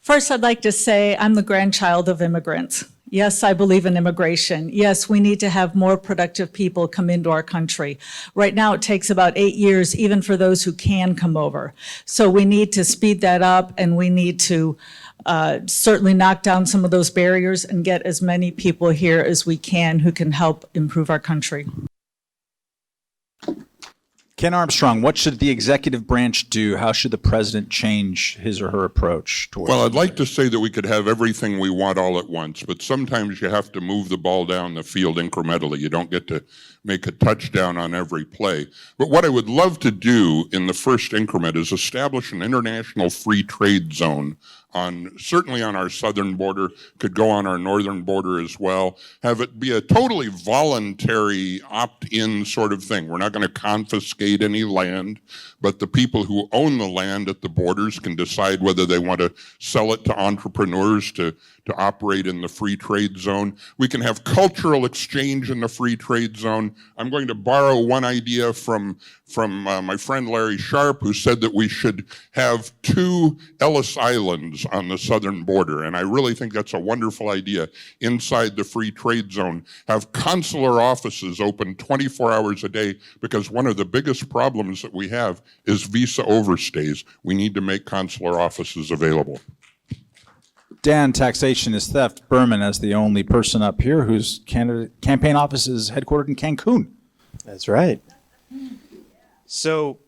First, I'd like to say I'm the grandchild of immigrants. Yes, I believe in immigration. Yes, we need to have more productive people come into our country. Right now, it takes about 8 years, even for those who can come over. So we need to speed that up, and we need to certainly knock down some of those barriers and get as many people here as we can who can help improve our country. Ken Armstrong, what should the executive branch do? How should the president change his or her approach towards? Well, I'd like to say that we could have everything we want all at once, but sometimes you have to move the ball down the field incrementally. You don't get to make a touchdown on every play. But what I would love to do in the first increment is establish an international free trade zone certainly on our southern border, could go on our northern border as well, have it be a totally voluntary opt-in sort of thing. We're not going to confiscate any land, but the people who own the land at the borders can decide whether they want to sell it to entrepreneurs to operate in the free trade zone. We can have cultural exchange in the free trade zone. I'm going to borrow one idea from my friend Larry Sharp, who said that we should have 2 Ellis Islands on the southern border, and I really think that's a wonderful idea. Inside the free trade zone, have consular offices open 24 hours a day, because one of the biggest problems that we have is visa overstays. We need to make consular offices available. Dan, taxation is theft. Berman, as the only person up here whose campaign office is headquartered in Cancun. That's right. So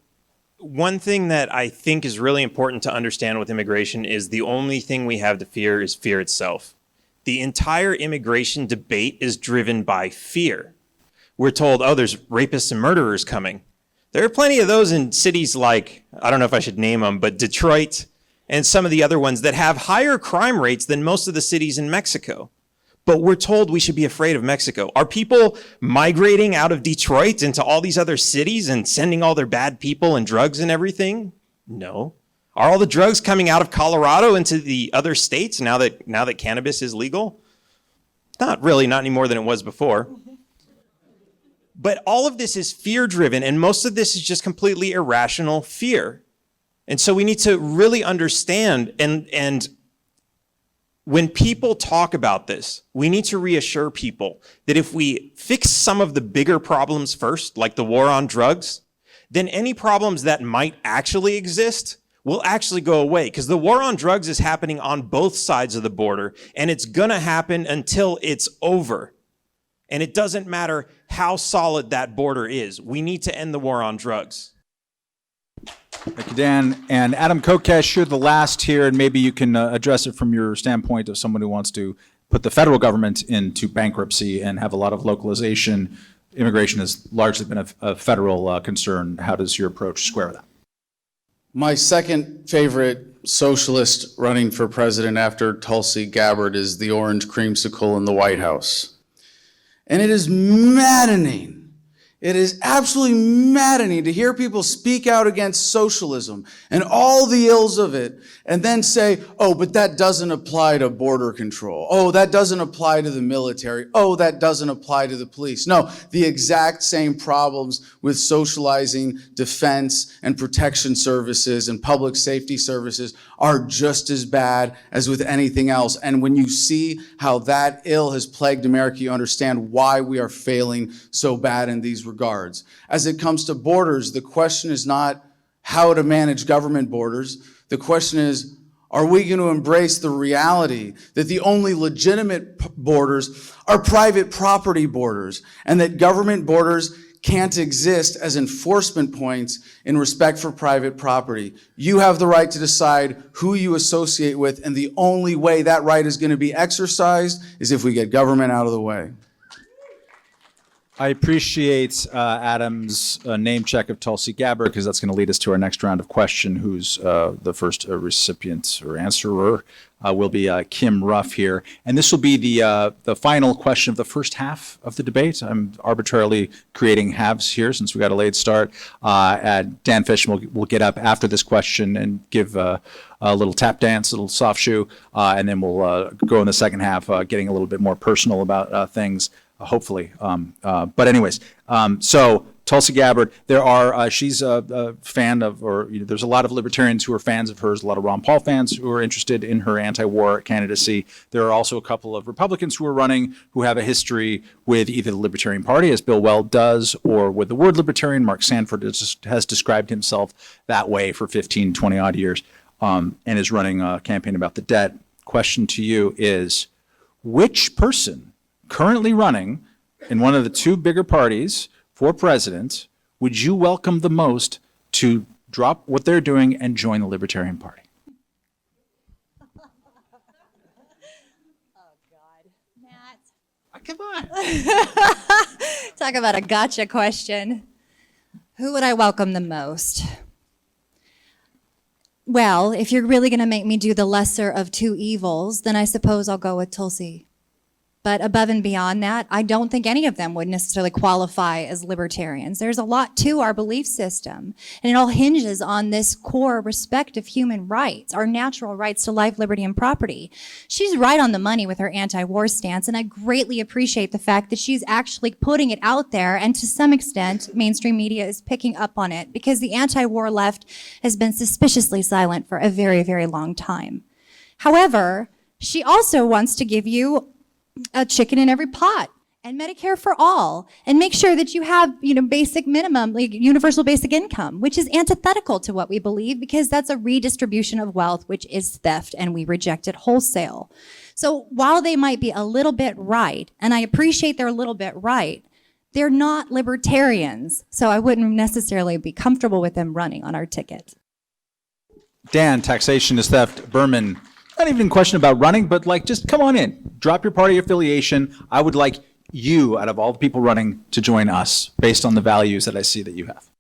one thing that I think is really important to understand with immigration is the only thing we have to fear is fear itself. The entire immigration debate is driven by fear. We're told, oh, there's rapists and murderers coming. There are plenty of those in cities like, I don't know if I should name them, but Detroit and some of the other ones that have higher crime rates than most of the cities in Mexico. But we're told we should be afraid of Mexico. Are people migrating out of Detroit into all these other cities and sending all their bad people and drugs and everything? No. Are all the drugs coming out of Colorado into the other states now that cannabis is legal? Not really, not any more than it was before. But all of this is fear-driven, and most of this is just completely irrational fear. And so we need to really understand, and when people talk about this, we need to reassure people that if we fix some of the bigger problems first, like the war on drugs, then any problems that might actually exist will actually go away. Because the war on drugs is happening on both sides of the border, and it's gonna happen until it's over. And it doesn't matter how solid that border is. We need to end the war on drugs. Thank you, Dan. And Adam Kokesh, you're the last here, and maybe you can address it from your standpoint of someone who wants to put the federal government into bankruptcy and have a lot of localization. Immigration has largely been a federal concern. How does your approach square with that? My second favorite socialist running for president after Tulsi Gabbard is the orange creamsicle in the White House. And it is maddening. It is absolutely maddening to hear people speak out against socialism and all the ills of it and then say, oh, but that doesn't apply to border control. Oh, that doesn't apply to the military. Oh, that doesn't apply to the police. No, the exact same problems with socializing defense and protection services and public safety services are just as bad as with anything else. And when you see how that ill has plagued America, you understand why we are failing so bad in these regards. As it comes to borders, the question is not how to manage government borders. The question is, are we going to embrace the reality that the only legitimate borders are private property borders, and that government borders can't exist as enforcement points in respect for private property? You have the right to decide who you associate with, and the only way that right is going to be exercised is if we get government out of the way. I appreciate Adam's name check of Tulsi Gabbard, because that's going to lead us to our next round of question, who's the first recipient or answerer will be Kim Ruff here. And this will be the final question of the first half of the debate. I'm arbitrarily creating halves here since we got a late start. Dan Fish will get up after this question and give a little tap dance, a little soft shoe, and then we'll go in the second half getting a little bit more personal about things. Hopefully. But anyways, so Tulsi Gabbard, she's a fan of, there's a lot of libertarians who are fans of hers, a lot of Ron Paul fans who are interested in her anti-war candidacy. There are also a couple of Republicans who are running who have a history with either the Libertarian Party, as Bill Weld does, or with the word libertarian. Mark Sanford has described himself that way for 15, 20 odd years, and is running a campaign about the debt. Question to you is, which person currently running in one of the two bigger parties for president would you welcome the most to drop what they're doing and join the Libertarian Party? Oh, God. Matt. Come on. Talk about a gotcha question. Who would I welcome the most? Well, if you're really going to make me do the lesser of two evils, then I suppose I'll go with Tulsi. But above and beyond that, I don't think any of them would necessarily qualify as libertarians. There's a lot to our belief system, and it all hinges on this core respect of human rights, our natural rights to life, liberty, and property. She's right on the money with her anti-war stance, and I greatly appreciate the fact that she's actually putting it out there, and to some extent, mainstream media is picking up on it, because the anti-war left has been suspiciously silent for a very, very long time. However, she also wants to give you a chicken in every pot, and Medicare for all, and make sure that you have, basic minimum, like universal basic income, which is antithetical to what we believe, because that's a redistribution of wealth, which is theft, and we reject it wholesale. So while they might be a little bit right, and I appreciate they're a little bit right, they're not libertarians, so I wouldn't necessarily be comfortable with them running on our ticket. Dan, taxation is theft. Berman, not even a question about running, but just come on in. Drop your party affiliation. I would like you, out of all the people running, to join us based on the values that I see that you have.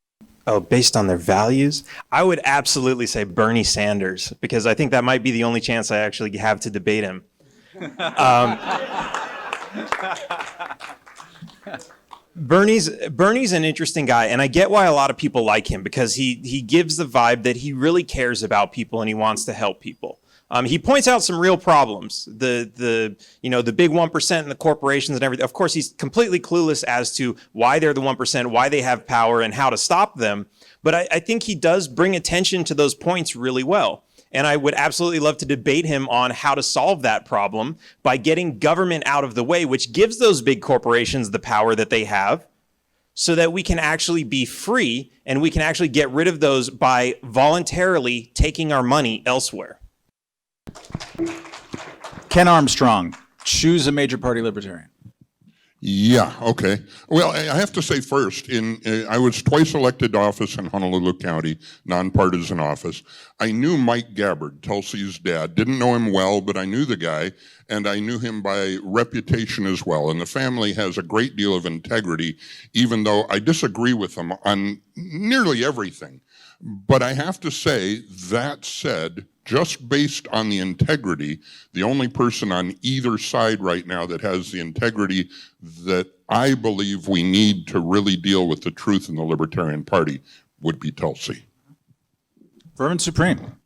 Oh, based on their values? I would absolutely say Bernie Sanders, because I think that might be the only chance I actually have to debate him. Bernie's an interesting guy, and I get why a lot of people like him, because he gives the vibe that he really cares about people and he wants to help people. He points out some real problems, the big 1% and the corporations and everything. Of course, he's completely clueless as to why they're the 1%, why they have power, and how to stop them. But I think he does bring attention to those points really well. And I would absolutely love to debate him on how to solve that problem by getting government out of the way, which gives those big corporations the power that they have, so that we can actually be free and we can actually get rid of those by voluntarily taking our money elsewhere. Ken Armstrong, choose a major party libertarian. Yeah, okay. Well, I have to say first, I was twice elected to office in Honolulu County, nonpartisan office. I knew Mike Gabbard, Tulsi's dad. Didn't know him well, but I knew the guy, and I knew him by reputation as well. And the family has a great deal of integrity, even though I disagree with them on nearly everything. But I have to say, that said, just based on the integrity, the only person on either side right now that has the integrity that I believe we need to really deal with the truth in the Libertarian Party would be Tulsi. Vermin Supreme.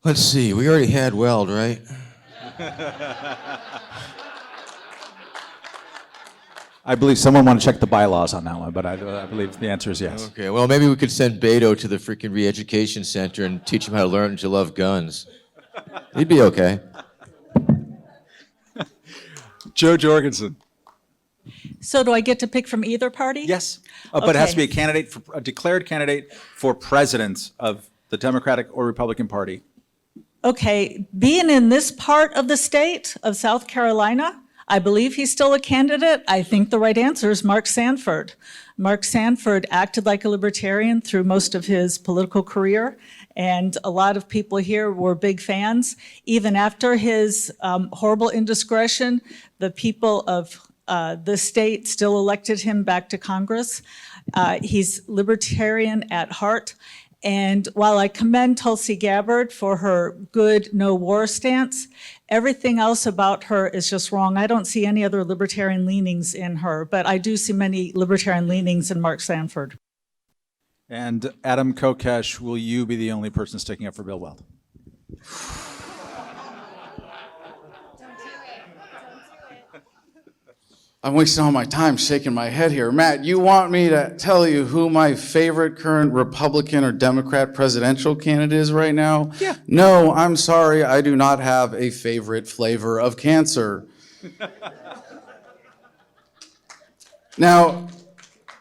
Let's see, we already had Weld, right? I believe someone want to check the bylaws on that one, but I believe the answer is yes. Okay, well, maybe we could send Beto to the freaking re-education center and teach him how to learn to love guns. He'd be okay. Joe Jorgensen. So do I get to pick from either party? Yes, but it has to be Okay. a declared candidate for president of the Democratic or Republican Party. Okay, being in this part of the state of South Carolina, I believe he's still a candidate. I think the right answer is Mark Sanford. Mark Sanford acted like a libertarian through most of his political career, and a lot of people here were big fans. Even after his horrible indiscretion, the people of the state still elected him back to Congress. He's libertarian at heart. And while I commend Tulsi Gabbard for her good no war stance, everything else about her is just wrong. I don't see any other libertarian leanings in her, but I do see many libertarian leanings in Mark Sanford. And Adam Kokesh, will you be the only person sticking up for Bill Weld? I'm wasting all my time shaking my head here. Matt, you want me to tell you who my favorite current Republican or Democrat presidential candidate is right now? Yeah. No, I'm sorry, I do not have a favorite flavor of cancer. Now,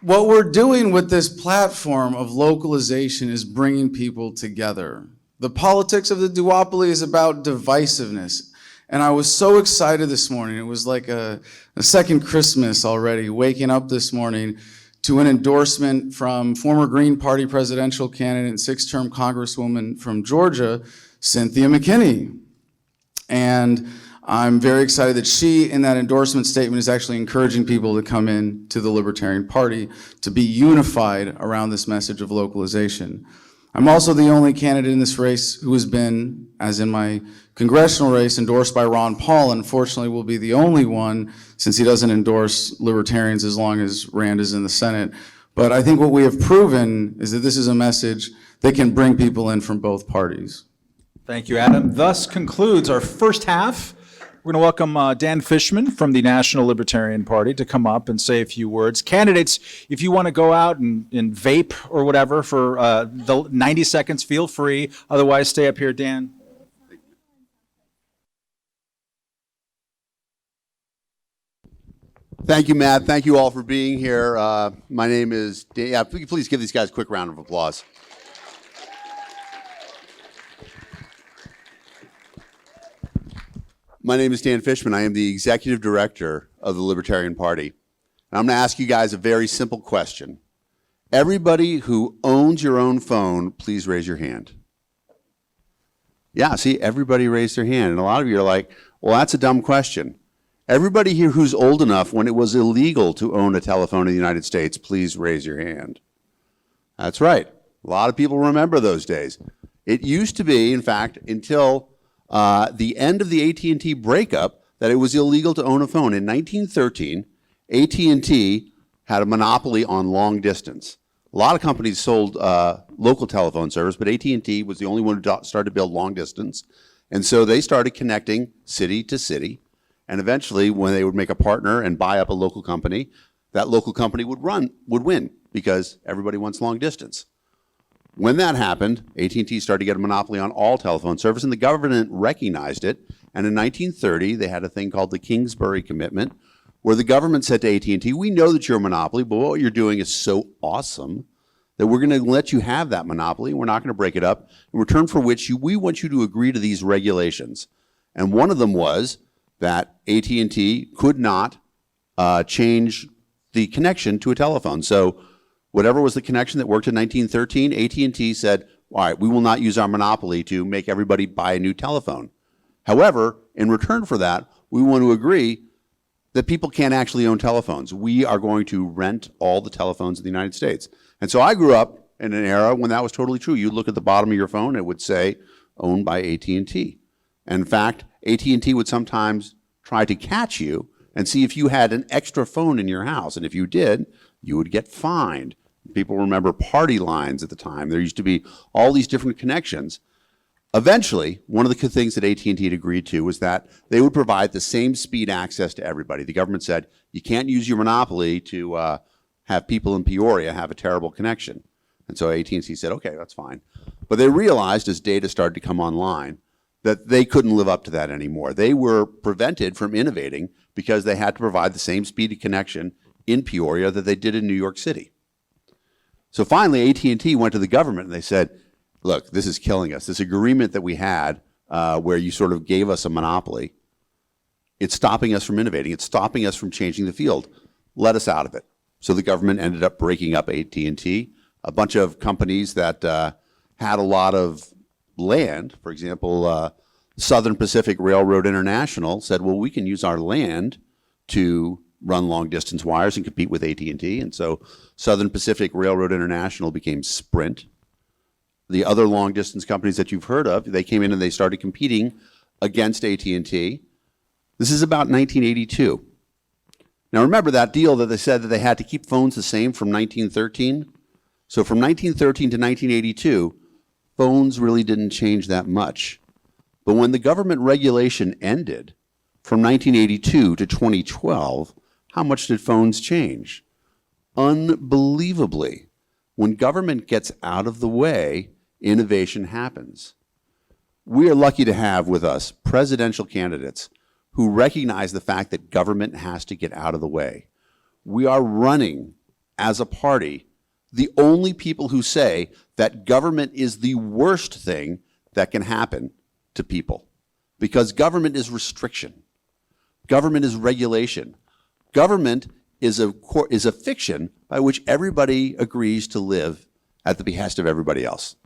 what we're doing with this platform of localization is bringing people together. The politics of the duopoly is about divisiveness. And I was so excited this morning. It was like a second Christmas already, waking up this morning to an endorsement from former Green Party presidential candidate and six-term Congresswoman from Georgia, Cynthia McKinney. And I'm very excited that she, in that endorsement statement, is actually encouraging people to come in to the Libertarian Party to be unified around this message of localization. I'm also the only candidate in this race who has been, as in my congressional race, endorsed by Ron Paul. Unfortunately, will be the only one, since he doesn't endorse libertarians as long as Rand is in the Senate. But I think what we have proven is that this is a message that can bring people in from both parties. Thank you, Adam. Thus concludes our first half. We're going to welcome Dan Fishman from the National Libertarian Party to come up and say a few words. Candidates, if you want to go out and vape or whatever for the 90 seconds, feel free. Otherwise, stay up here, Dan. Thank you, Matt. Thank you all for being here. My name is Dan. Yeah, please give these guys a quick round of applause. My name is Dan Fishman. I am the executive director of the Libertarian Party. And I'm going to ask you guys a very simple question. Everybody who owns your own phone, please raise your hand. Yeah, see, everybody raised their hand. And a lot of you are like, well, that's a dumb question. Everybody here who's old enough when it was illegal to own a telephone in the United States, please raise your hand. That's right. A lot of people remember those days. It used to be, in fact, until the end of the AT&T breakup, that it was illegal to own a phone. In 1913, AT&T had a monopoly on long distance. A lot of companies sold local telephone service, but AT&T was the only one who started to build long distance. And so they started connecting city to city. And eventually, when they would make a partner and buy up a local company, that local company would win because everybody wants long distance. When that happened, AT&T started to get a monopoly on all telephone service, and the government recognized it. And in 1930, they had a thing called the Kingsbury Commitment, where the government said to AT&T, we know that you're a monopoly, but what you're doing is so awesome that we're going to let you have that monopoly. We're not going to break it up, in return for which we want you to agree to these regulations. And one of them was that AT&T could not change the connection to a telephone. So whatever was the connection that worked in 1913, AT&T said, all right, we will not use our monopoly to make everybody buy a new telephone. However, in return for that, we want to agree that people can't actually own telephones. We are going to rent all the telephones in the United States. And so I grew up in an era when that was totally true. You'd look at the bottom of your phone, it would say, owned by AT&T. And in fact, AT&T would sometimes try to catch you and see if you had an extra phone in your house. And if you did, you would get fined. People remember party lines at the time. There used to be all these different connections. Eventually, one of the things that AT&T had agreed to was that they would provide the same speed access to everybody. The government said, you can't use your monopoly to have people in Peoria have a terrible connection. And so AT&T said, okay, that's fine. But they realized as data started to come online that they couldn't live up to that anymore. They were prevented from innovating because they had to provide the same speed of connection in Peoria that they did in New York City. So finally, AT&T went to the government and they said, look, this is killing us. This agreement that we had where you sort of gave us a monopoly, it's stopping us from innovating. It's stopping us from changing the field. Let us out of it. So the government ended up breaking up AT&T. A bunch of companies that had a lot of land, for example, Southern Pacific Railroad International said, well, we can use our land to run long distance wires and compete with AT&T. And so Southern Pacific Railroad International became Sprint. The other long distance companies that you've heard of, they came in and they started competing against AT&T. This is about 1982. Now remember that deal that they said that they had to keep phones the same from 1913? So from 1913 to 1982, phones really didn't change that much. But when the government regulation ended from 1982 to 2012, how much did phones change? Unbelievably. When government gets out of the way, innovation happens. We are lucky to have with us presidential candidates who recognize the fact that government has to get out of the way. We are running, as a party, the only people who say that government is the worst thing that can happen to people. Because government is restriction. Government is regulation. Government is a fiction by which everybody agrees to live at the behest of everybody else.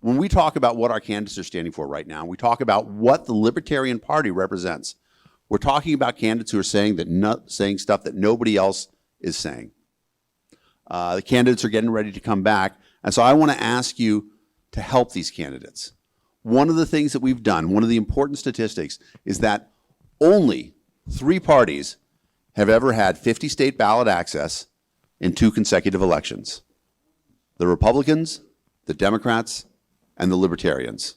When we talk about what our candidates are standing for right now, we talk about what the Libertarian Party represents. We're talking about candidates who are saying stuff that nobody else is saying. The candidates are getting ready to come back, and so I want to ask you to help these candidates. One of the things that we've done, one of the important statistics, is that only 3 parties have ever had 50 state ballot access in 2 consecutive elections. The Republicans, the Democrats, and the Libertarians.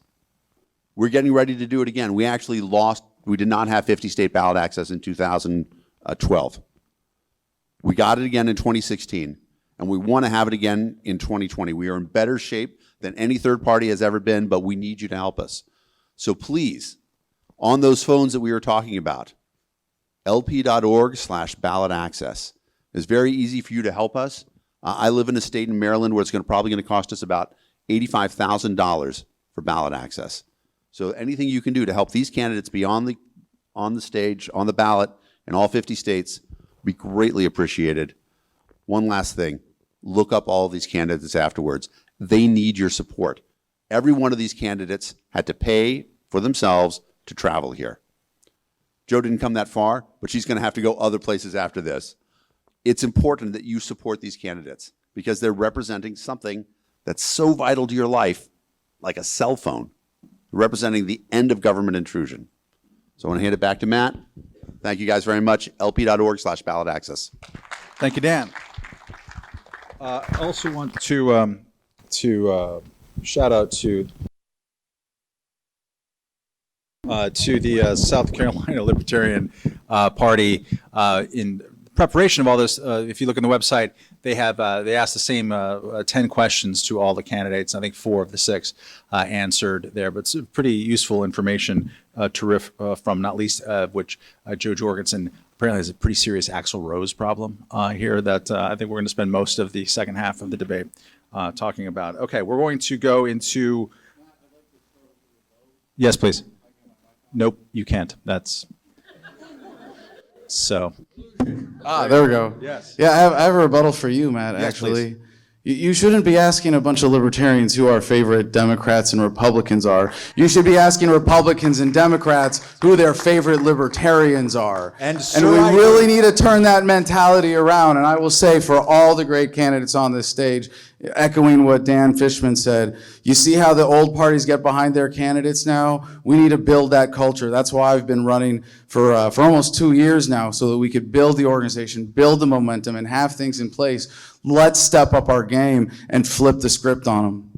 We're getting ready to do it again. We actually lost, we did not have 50 state ballot access in 2012. We got it again in 2016, and we want to have it again in 2020. We are in better shape than any third party has ever been, but we need you to help us. So please, on those phones that we were talking about, lp.org/ballot access. It's very easy for you to help us. I live in a state in Maryland where it's probably going to cost us about $85,000 for ballot access. So anything you can do to help these candidates be on the stage, on the ballot in all 50 states, would be greatly appreciated. One last thing, look up all of these candidates afterwards. They need your support. Every one of these candidates had to pay for themselves to travel here. Joe didn't come that far, but she's going to have to go other places after this. It's important that you support these candidates. because they're representing something that's so vital to your life, like a cell phone, representing the end of government intrusion. So I want to hand it back to Matt. Thank you guys very much. lp.org/ballot access. Thank you, Dan. I also want to shout out to the South Carolina Libertarian Party in preparation of all this. If you look on the website, they asked the same 10 questions to all the candidates. I think 4 of the 6 answered there, but it's pretty useful information to riff from, not least of which Joe Jorgensen apparently has a pretty serious Axl Rose problem here that I think we're going to spend most of the second half of the debate talking about. Okay, we're going to go into. Yes, please. Nope, you can't. That's so. There we go. Yes. Yeah, I have a rebuttal for you, Matt, Yes, actually. please. You shouldn't be asking a bunch of libertarians who our favorite Democrats and Republicans are. You should be asking Republicans and Democrats who their favorite libertarians are. And we really need to turn that mentality around. And I will say, for all the great candidates on this stage, echoing what Dan Fishman said, you see how the old parties get behind their candidates now? We need to build that culture. That's why I've been running for almost 2 years now, so that we could build the organization, build the momentum, and have things in place. Let's step up our game and flip the script on them.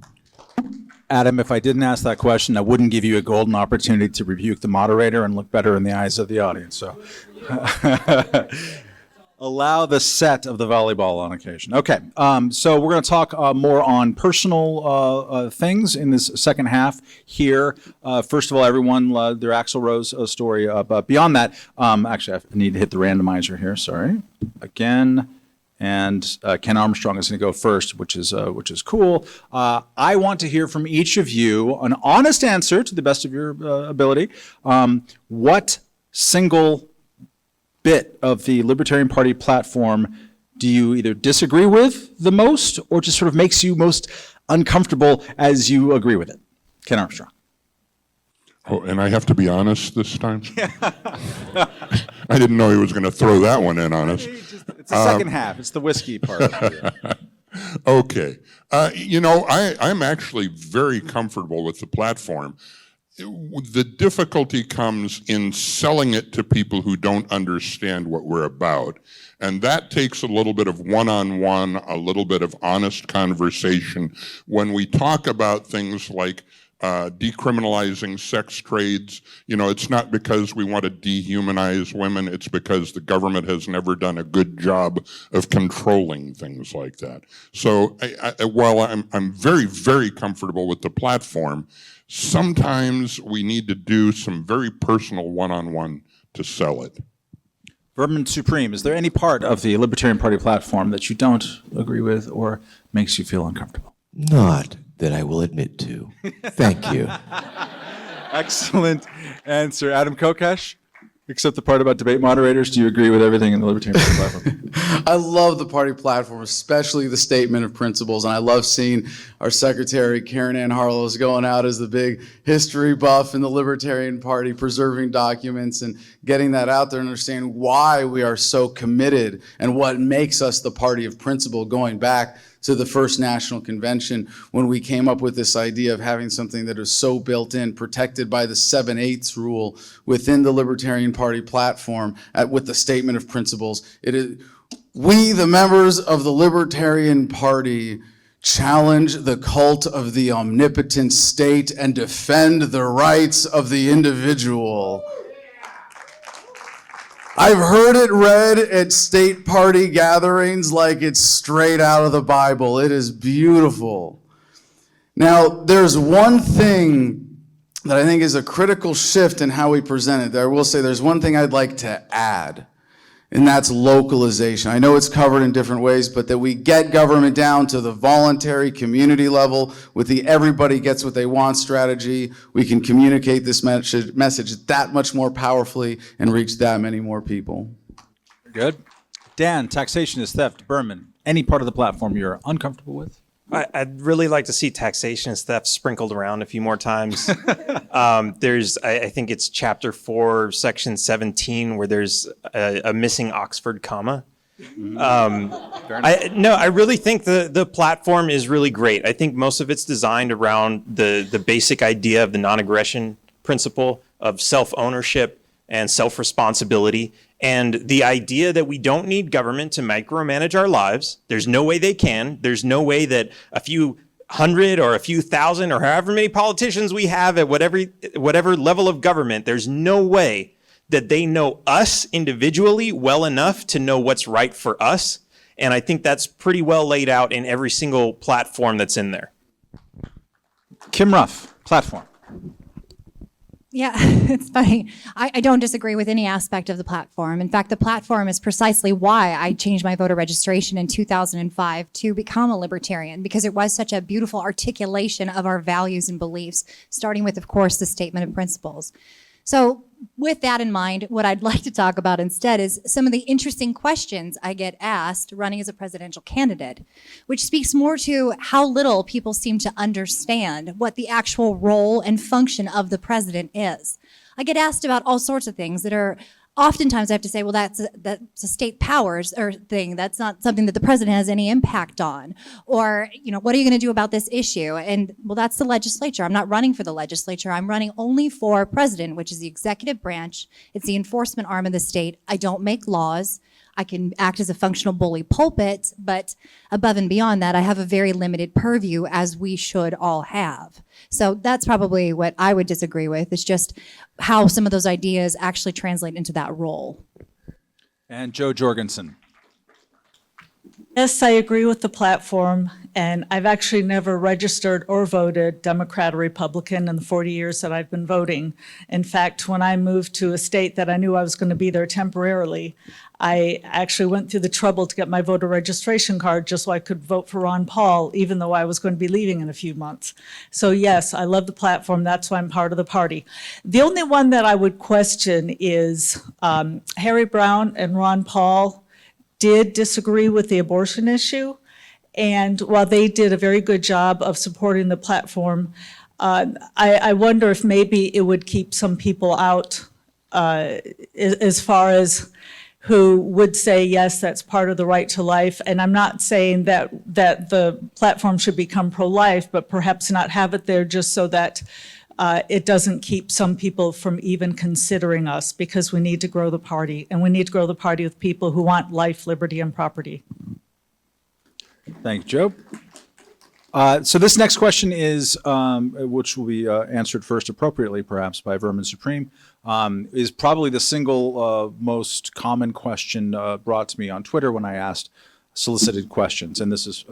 Adam, if I didn't ask that question, I wouldn't give you a golden opportunity to rebuke the moderator and look better in the eyes of the audience. So allow the set of the volleyball on occasion. Okay, so we're going to talk more on personal things in this second half here. First of all, everyone, their Axl Rose story. But beyond that, actually, I need to hit the randomizer here. Sorry. Again. And Ken Armstrong is going to go first, which is cool. I want to hear from each of you an honest answer to the best of your ability. What single bit of the Libertarian Party platform do you either disagree with the most, or just sort of makes you most uncomfortable as you agree with it? Ken Armstrong. Oh, and I have to be honest this time? I didn't know he was going to throw that one in on us. It's the second half. It's the whiskey part. Okay. I'm actually very comfortable with the platform. The difficulty comes in selling it to people who don't understand what we're about. And that takes a little bit of one-on-one, a little bit of honest conversation. When we talk about things like decriminalizing sex trades, it's not because we want to dehumanize women, it's because the government has never done a good job of controlling things like that. So while I'm very, very comfortable with the platform, sometimes we need to do some very personal one-on-one to sell it. Vermin Supreme, is there any part of the Libertarian Party platform that you don't agree with or makes you feel uncomfortable? Not that I will admit to. Thank you. Excellent answer. Adam Kokesh, except the part about debate moderators, do you agree with everything in the Libertarian Party platform? I love the party platform, especially the statement of principles, and I love seeing our secretary, Karen Ann Harlow, going out as the big history buff in the Libertarian Party, preserving documents and getting that out there and understanding why we are so committed and what makes us the party of principle, going back to the first national convention when we came up with this idea of having something that is so built in, protected by the 7/8 rule within the Libertarian Party platform with the statement of principles. It is, we, the members of the Libertarian Party, challenge the cult of the omnipotent state and defend the rights of the individual. I've heard it read at state party gatherings like it's straight out of the Bible. It is beautiful. Now, there's one thing that I think is a critical shift in how we present it. I will say there's one thing I'd like to add, and that's localization. I know it's covered in different ways, but that we get government down to the voluntary community level with the everybody gets what they want strategy. We can communicate this message that much more powerfully and reach that many more people. Good. Dan, taxation is theft. Berman, any part of the platform you're uncomfortable with? I'd really like to see taxation and theft sprinkled around a few more times. I think it's chapter 4, section 17, where there's a missing Oxford comma. I really think the platform is really great. I think most of it's designed around the basic idea of the non-aggression principle of self-ownership and self-responsibility, and the idea that we don't need government to micromanage our lives. There's no way they can. There's no way that a few hundred or a few thousand or however many politicians we have at whatever level of government, there's no way that they know us individually well enough to know what's right for us. And I think that's pretty well laid out in every single platform that's in there. Kim Ruff, platform. Yeah, it's funny. I don't disagree with any aspect of the platform. In fact, the platform is precisely why I changed my voter registration in 2005 to become a libertarian, because it was such a beautiful articulation of our values and beliefs, starting with, of course, the statement of principles. So with that in mind, what I'd like to talk about instead is some of the interesting questions I get asked running as a presidential candidate, which speaks more to how little people seem to understand what the actual role and function of the president is. I get asked about all sorts of things that are oftentimes I have to say, well, that's a state powers or thing. That's not something that the president has any impact on. Or, what are you going to do about this issue? And, well, that's the legislature. I'm not running for the legislature. I'm running only for president, which is the executive branch. It's the enforcement arm of the state. I don't make laws. I can act as a functional bully pulpit, but above and beyond that, I have a very limited purview, as we should all have. So that's probably what I would disagree with, is just how some of those ideas actually translate into that role. And Joe Jorgensen. Yes, I agree with the platform, and I've actually never registered or voted Democrat or Republican in the 40 years that I've been voting. In fact, when I moved to a state that I knew I was going to be there temporarily, I actually went through the trouble to get my voter registration card just so I could vote for Ron Paul, even though I was going to be leaving in a few months. So yes, I love the platform. That's why I'm part of the party. The only one that I would question is Harry Brown and Ron Paul did disagree with the abortion issue. And while they did a very good job of supporting the platform, I wonder if maybe it would keep some people out as far as who would say, yes, that's part of the right to life. And I'm not saying that the platform should become pro-life, but perhaps not have it there just so that it doesn't keep some people from even considering us, because we need to grow the party, and we need to grow the party with people who want life, liberty, and property. Thank you, Joe. So this next question is, which will be answered first appropriately, perhaps, by Vermin Supreme, is probably the single most common question brought to me on Twitter when I asked solicited questions, and this is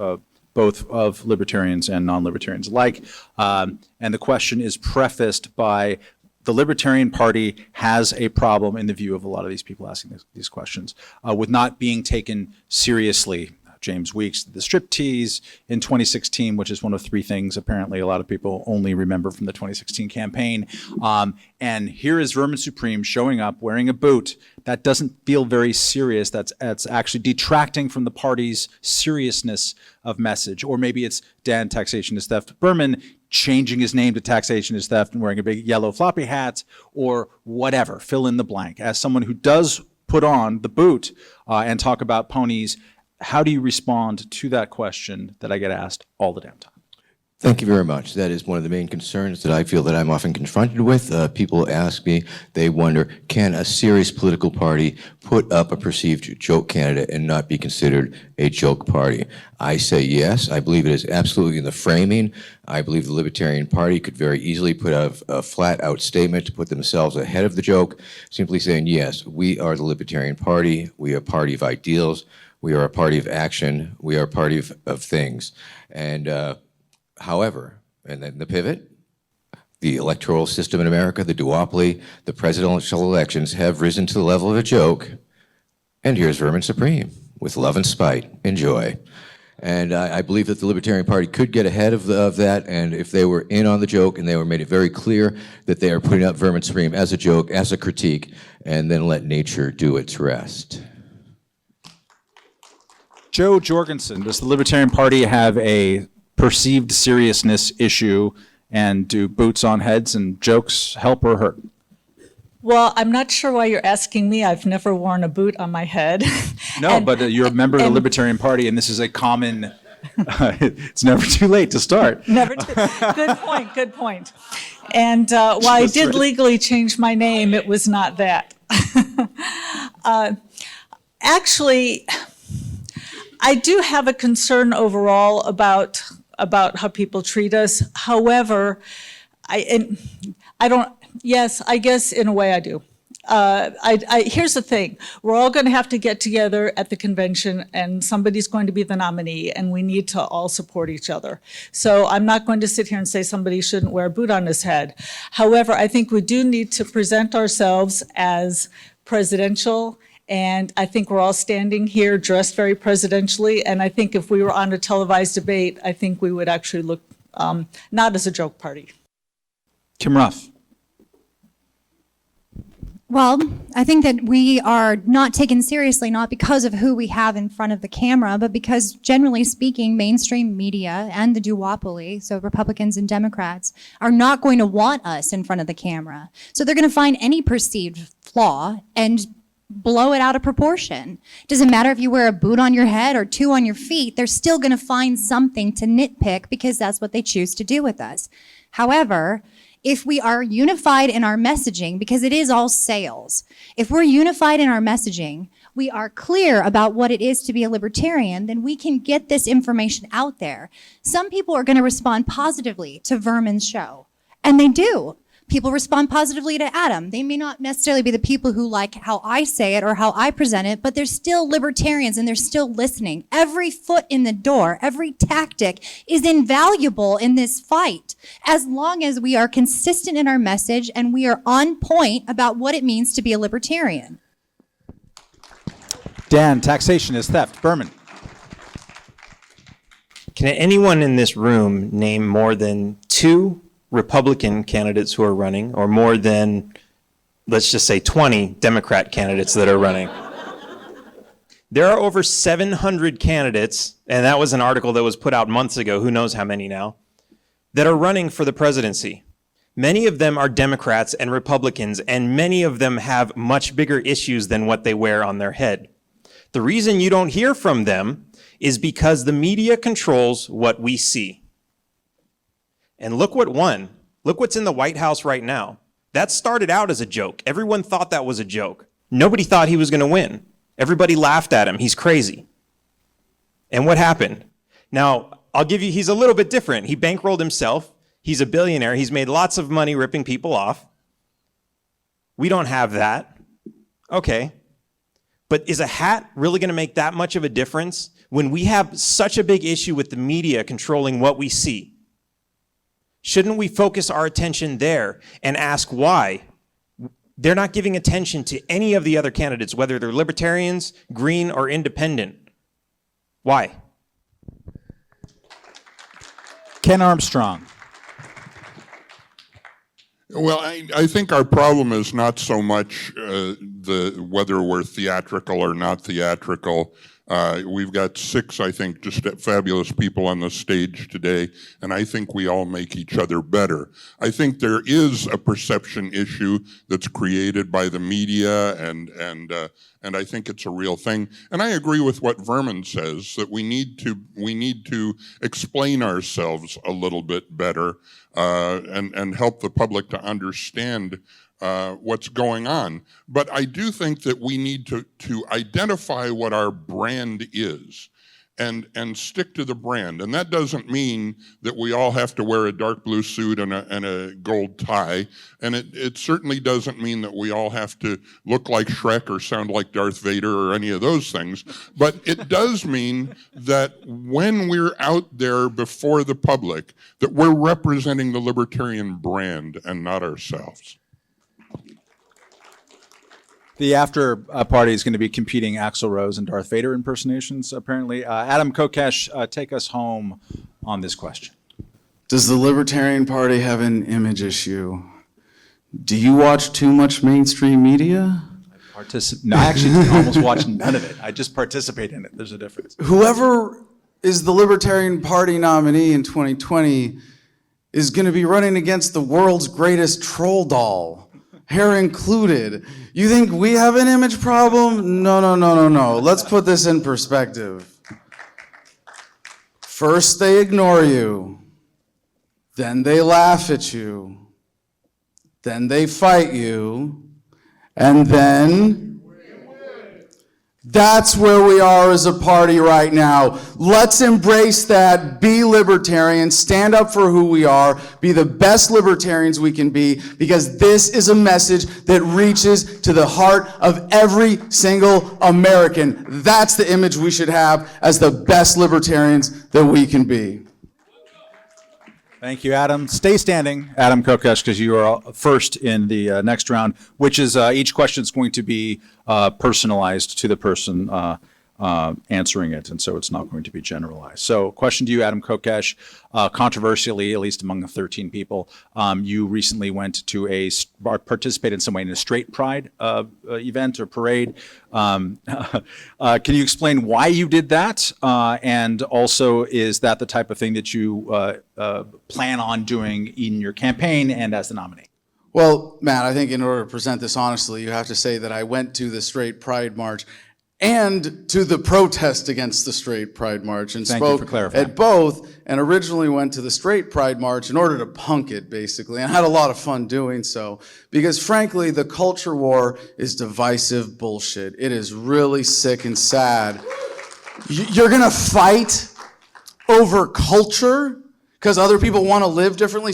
both of libertarians and non-libertarians alike. And the question is prefaced by the Libertarian Party has a problem, in the view of a lot of these people asking these questions, with not being taken seriously. James Weeks, the striptease in 2016, which is one of three things apparently a lot of people only remember from the 2016 campaign. And here is Vermin Supreme showing up wearing a boot. That doesn't feel very serious. That's actually detracting from the party's seriousness of message. Or maybe it's Dan, taxation is theft. Vermin changing his name to taxation is theft and wearing a big yellow floppy hat, or whatever, fill in the blank. As someone who does put on the boot and talk about ponies, how do you respond to that question that I get asked all the damn time? Thank you very much. That is one of the main concerns that I feel that I'm often confronted with. People ask me, they wonder, can a serious political party put up a perceived joke candidate and not be considered a joke party? I say yes. I believe it is absolutely in the framing. I believe the Libertarian Party could very easily put out a flat-out statement to put themselves ahead of the joke, simply saying, yes, we are the Libertarian Party. We are a party of ideals. We are a party of action. We are a party of things. And however, and then the pivot, the electoral system in America, the duopoly, the presidential elections have risen to the level of a joke. And here's Vermin Supreme with love and spite. Enjoy. And I believe that the Libertarian Party could get ahead of that, and if they were in on the joke and they made it very clear that they are putting up Vermin Supreme as a joke, as a critique, and then let nature do its rest. Joe Jorgensen, does the Libertarian Party have a perceived seriousness issue, and do boots on heads and jokes help or hurt? Well, I'm not sure why you're asking me. I've never worn a boot on my head. No, but you're a member of the Libertarian Party, and this is a common, it's never too late to start. Never. Good point. Good point. And while I did legally change my name, it was not that. Actually, I do have a concern overall about how people treat us. However, I don't. Yes, I guess in a way I do. Here's the thing. We're all going to have to get together at the convention, and somebody's going to be the nominee, and we need to all support each other. So I'm not going to sit here and say somebody shouldn't wear a boot on his head. However, I think we do need to present ourselves as presidential, and I think we're all standing here dressed very presidentially, and I think if we were on a televised debate, I think we would actually look not as a joke party. Kim Ruff. Well, I think that we are not taken seriously, not because of who we have in front of the camera, but because, generally speaking, mainstream media and the duopoly, so Republicans and Democrats, are not going to want us in front of the camera. So they're going to find any perceived flaw and blow it out of proportion. Doesn't matter if you wear a boot on your head or two on your feet, they're still going to find something to nitpick because that's what they choose to do with us. However, if we are unified in our messaging, because it is all sales, if we're unified in our messaging, we are clear about what it is to be a libertarian, then we can get this information out there. Some people are going to respond positively to Vermin's show, and they do. People respond positively to Adam. They may not necessarily be the people who like how I say it or how I present it, but they're still libertarians and they're still listening. Every foot in the door, every tactic is invaluable in this fight, as long as we are consistent in our message and we are on point about what it means to be a libertarian. Dan, taxation is theft. Berman. Can anyone in this room name more than 2 Republican candidates who are running, or more than, let's just say, 20 Democrat candidates that are running? There are over 700 candidates, and that was an article that was put out months ago, who knows how many now, that are running for the presidency. Many of them are Democrats and Republicans, and many of them have much bigger issues than what they wear on their head. The reason you don't hear from them is because the media controls what we see. And look what won. Look what's in the White House right now. That started out as a joke. Everyone thought that was a joke. Nobody thought he was going to win. Everybody laughed at him. He's crazy. And what happened? Now, I'll give you, he's a little bit different. He bankrolled himself. He's a billionaire. He's made lots of money ripping people off. We don't have that. Okay. But is a hat really going to make that much of a difference when we have such a big issue with the media controlling what we see? Shouldn't we focus our attention there and ask why? They're not giving attention to any of the other candidates, whether they're libertarians, green, or independent. Why? Ken Armstrong. Well, I think our problem is not so much whether we're theatrical or not theatrical. We've got 6, I think, just fabulous people on the stage today, and I think we all make each other better. I think there is a perception issue that's created by the media, and I think it's a real thing. And I agree with what Vermin says, that we need to explain ourselves a little bit better and help the public to understand what's going on. But I do think that we need to identify what our brand is and stick to the brand. And that doesn't mean that we all have to wear a dark blue suit and a gold tie. And it certainly doesn't mean that we all have to look like Shrek or sound like Darth Vader or any of those things. But it does mean that when we're out there before the public, that we're representing the libertarian brand and not ourselves. The after party is going to be competing Axl Rose and Darth Vader impersonations, apparently. Adam Kokesh, take us home on this question. Does the Libertarian Party have an image issue? Do you watch too much mainstream media? No, I actually almost watch none of it. I just participate in it. There's a difference. Whoever is the Libertarian Party nominee in 2020 is going to be running against the world's greatest troll doll. hair included. You think we have an image problem? No. Let's put this in perspective. First they ignore you, then they laugh at you, then they fight you, and then that's where we are as a party right now. Let's embrace that, be libertarian, stand up for who we are, be the best libertarians we can be, because this is a message that reaches to the heart of every single American. That's the image we should have as the best libertarians that we can be. Thank you, Adam. Stay standing, Adam Kokesh, because you are first in the next round, which is each question is going to be personalized to the person answering it, and so it's not going to be generalized. So, question to you, Adam Kokesh. Controversially, at least among the 13 people, you recently went to participated in some way in a straight pride event or parade. Can you explain why you did that? And also, is that the type of thing that you plan on doing in your campaign and as the nominee? Well, Matt, I think in order to present this honestly, you have to say that I went to the straight pride march and to the protest against the straight pride march and spoke at both, and originally went to the straight pride march in order to punk it, basically, and had a lot of fun doing so, because frankly, the culture war is divisive bullshit. It is really sick and sad. You're gonna fight over culture because other people want to live differently.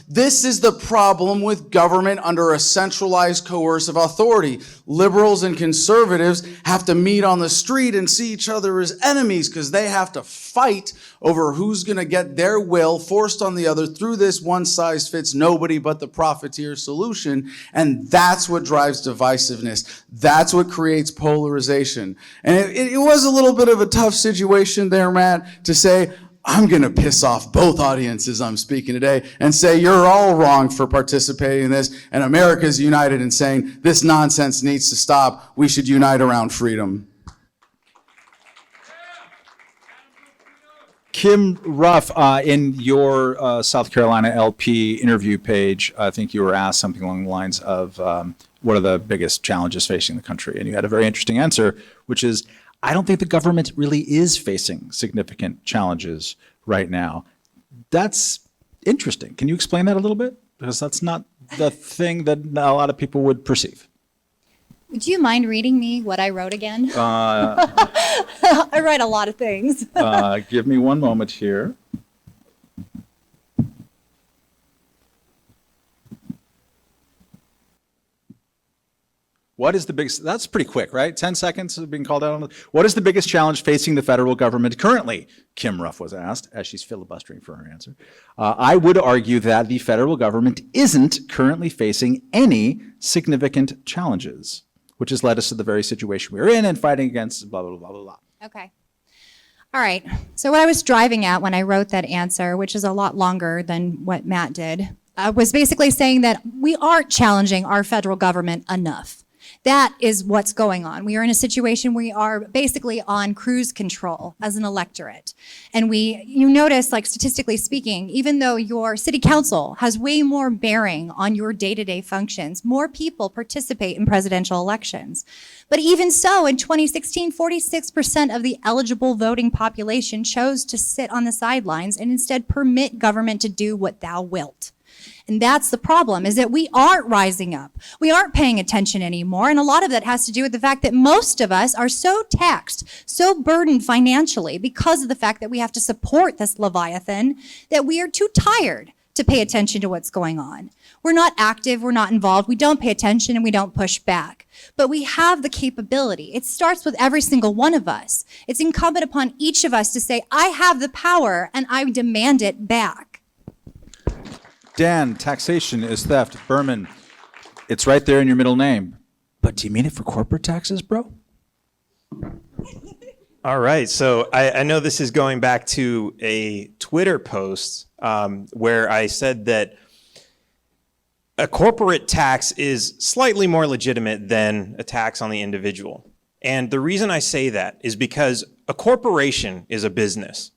This is the problem with government under a centralized coercive authority. Liberals and conservatives have to meet on the street and see each other as enemies because they have to fight over who's going to get their will forced on the other through this one-size-fits-nobody but the profiteer solution. And that's what drives divisiveness. That's what creates polarization. And it was a little bit of a tough situation there, Matt, to say, I'm going to piss off both audiences I'm speaking today and say you're all wrong for participating in this, and America's united in saying this nonsense needs to stop. We should unite around freedom. Kim Ruff, in your South Carolina LP interview page, I think you were asked something along the lines of what are the biggest challenges facing the country? And you had a very interesting answer, which is, I don't think the government really is facing significant challenges right now. That's interesting. Can you explain that a little bit? Because that's not the thing that a lot of people would perceive. Would you mind reading me what I wrote again? I write a lot of things. Give me one moment here. What is the biggest, that's pretty quick, right? 10 seconds of being called out on the, what is the biggest challenge facing the federal government currently? Kim Ruff was asked as she's filibustering for her answer. I would argue that the federal government isn't currently facing any significant challenges, which has led us to the very situation we're in and fighting against blah, blah, blah, blah, blah. Okay. All right. So what I was driving at when I wrote that answer, which is a lot longer than what Matt did, was basically saying that we aren't challenging our federal government enough. That is what's going on. We are in a situation where we are basically on cruise control as an electorate. And you notice, like statistically speaking, even though your city council has way more bearing on your day-to-day functions, more people participate in presidential elections. But even so, in 2016, 46% of the eligible voting population chose to sit on the sidelines and instead permit government to do what thou wilt. And that's the problem, is that we aren't rising up. We aren't paying attention anymore. And a lot of that has to do with the fact that most of us are so taxed, so burdened financially because of the fact that we have to support this Leviathan, that we are too tired to pay attention to what's going on. We're not active, we're not involved, we don't pay attention, and we don't push back. But we have the capability. It starts with every single one of us. It's incumbent upon each of us to say, I have the power and I demand it back. Dan, taxation is theft. Berman, it's right there in your middle name. But do you mean it for corporate taxes, bro? All right. So I know this is going back to a Twitter post where I said that a corporate tax is slightly more legitimate than a tax on the individual. And the reason I say that is because a corporation is a business.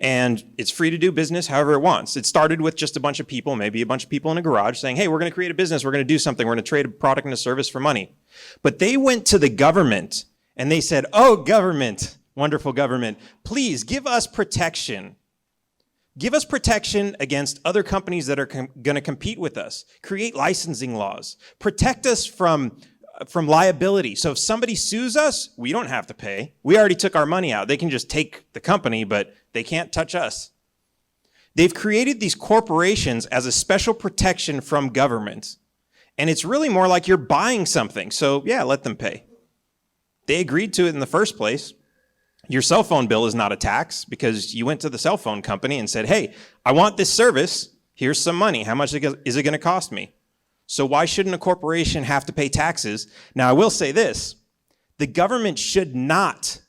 and it's free to do business however it wants. It started with just a bunch of people, maybe a bunch of people in a garage saying, hey, we're going to create a business, we're going to do something, we're going to trade a product and a service for money. But they went to the government and they said, oh, government, wonderful government, please give us protection. Give us protection against other companies that are going to compete with us. Create licensing laws. Protect us from liability. So if somebody sues us, we don't have to pay. We already took our money out. They can just take the company, but they can't touch us. They've created these corporations as a special protection from government. And it's really more like you're buying something. So yeah, let them pay. They agreed to it in the first place. Your cell phone bill is not a tax because you went to the cell phone company and said, hey, I want this service. Here's some money. How much is it going to cost me? So why shouldn't a corporation have to pay taxes? Now, I will say this. The government should not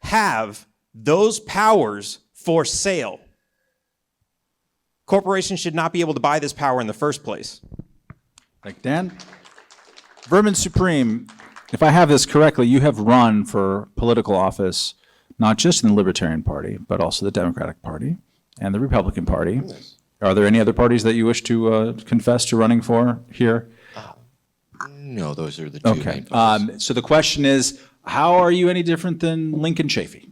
have those powers for sale. Corporations should not be able to buy this power in the first place. Thank you, Dan. Vermin Supreme, if I have this correctly, you have run for political office, not just in the Libertarian Party, but also the Democratic Party and the Republican Party. Yes. Are there any other parties that you wish to confess to running for here? No, those are the two main Okay. parties. So the question is, how are you any different than Lincoln Chafee?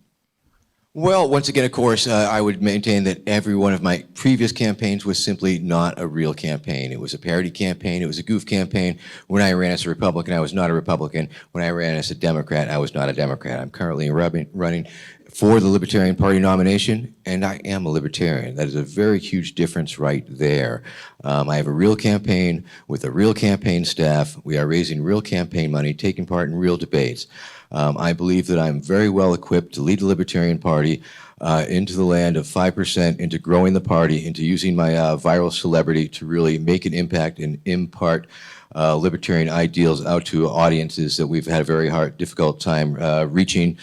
Well, once again, of course, I would maintain that every one of my previous campaigns was simply not a real campaign. It was a parody campaign. It was a goof campaign. When I ran as a Republican, I was not a Republican. When I ran as a Democrat, I was not a Democrat. I'm currently running for the Libertarian Party nomination, and I am a Libertarian. That is a very huge difference right there. I have a real campaign with a real campaign staff. We are raising real campaign money, taking part in real debates. I believe that I'm very well equipped to lead the Libertarian Party into the land of 5%, into growing the party, into using my viral celebrity to really make an impact and impart libertarian ideals out to audiences that we've had a very difficult time reaching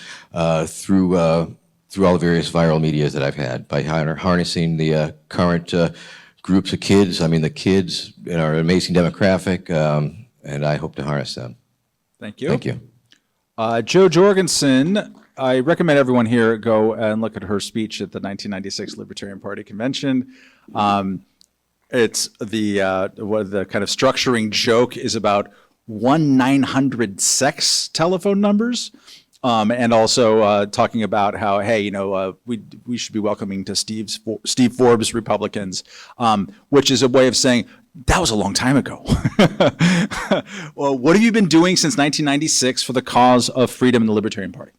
through all the various viral medias that I've had by harnessing the current groups of kids. I mean, the kids in our amazing demographic, and I hope to harness them. Thank you. Thank you. Jo Jorgensen, I recommend everyone here go and look at her speech at the 1996 Libertarian Party Convention. It's the kind of structuring joke is about 1-900 sex telephone numbers, and also talking about how, hey, we should be welcoming to Steve Forbes Republicans, which is a way of saying that was a long time ago. Well, what have you been doing since 1996 for the cause of freedom in the Libertarian Party?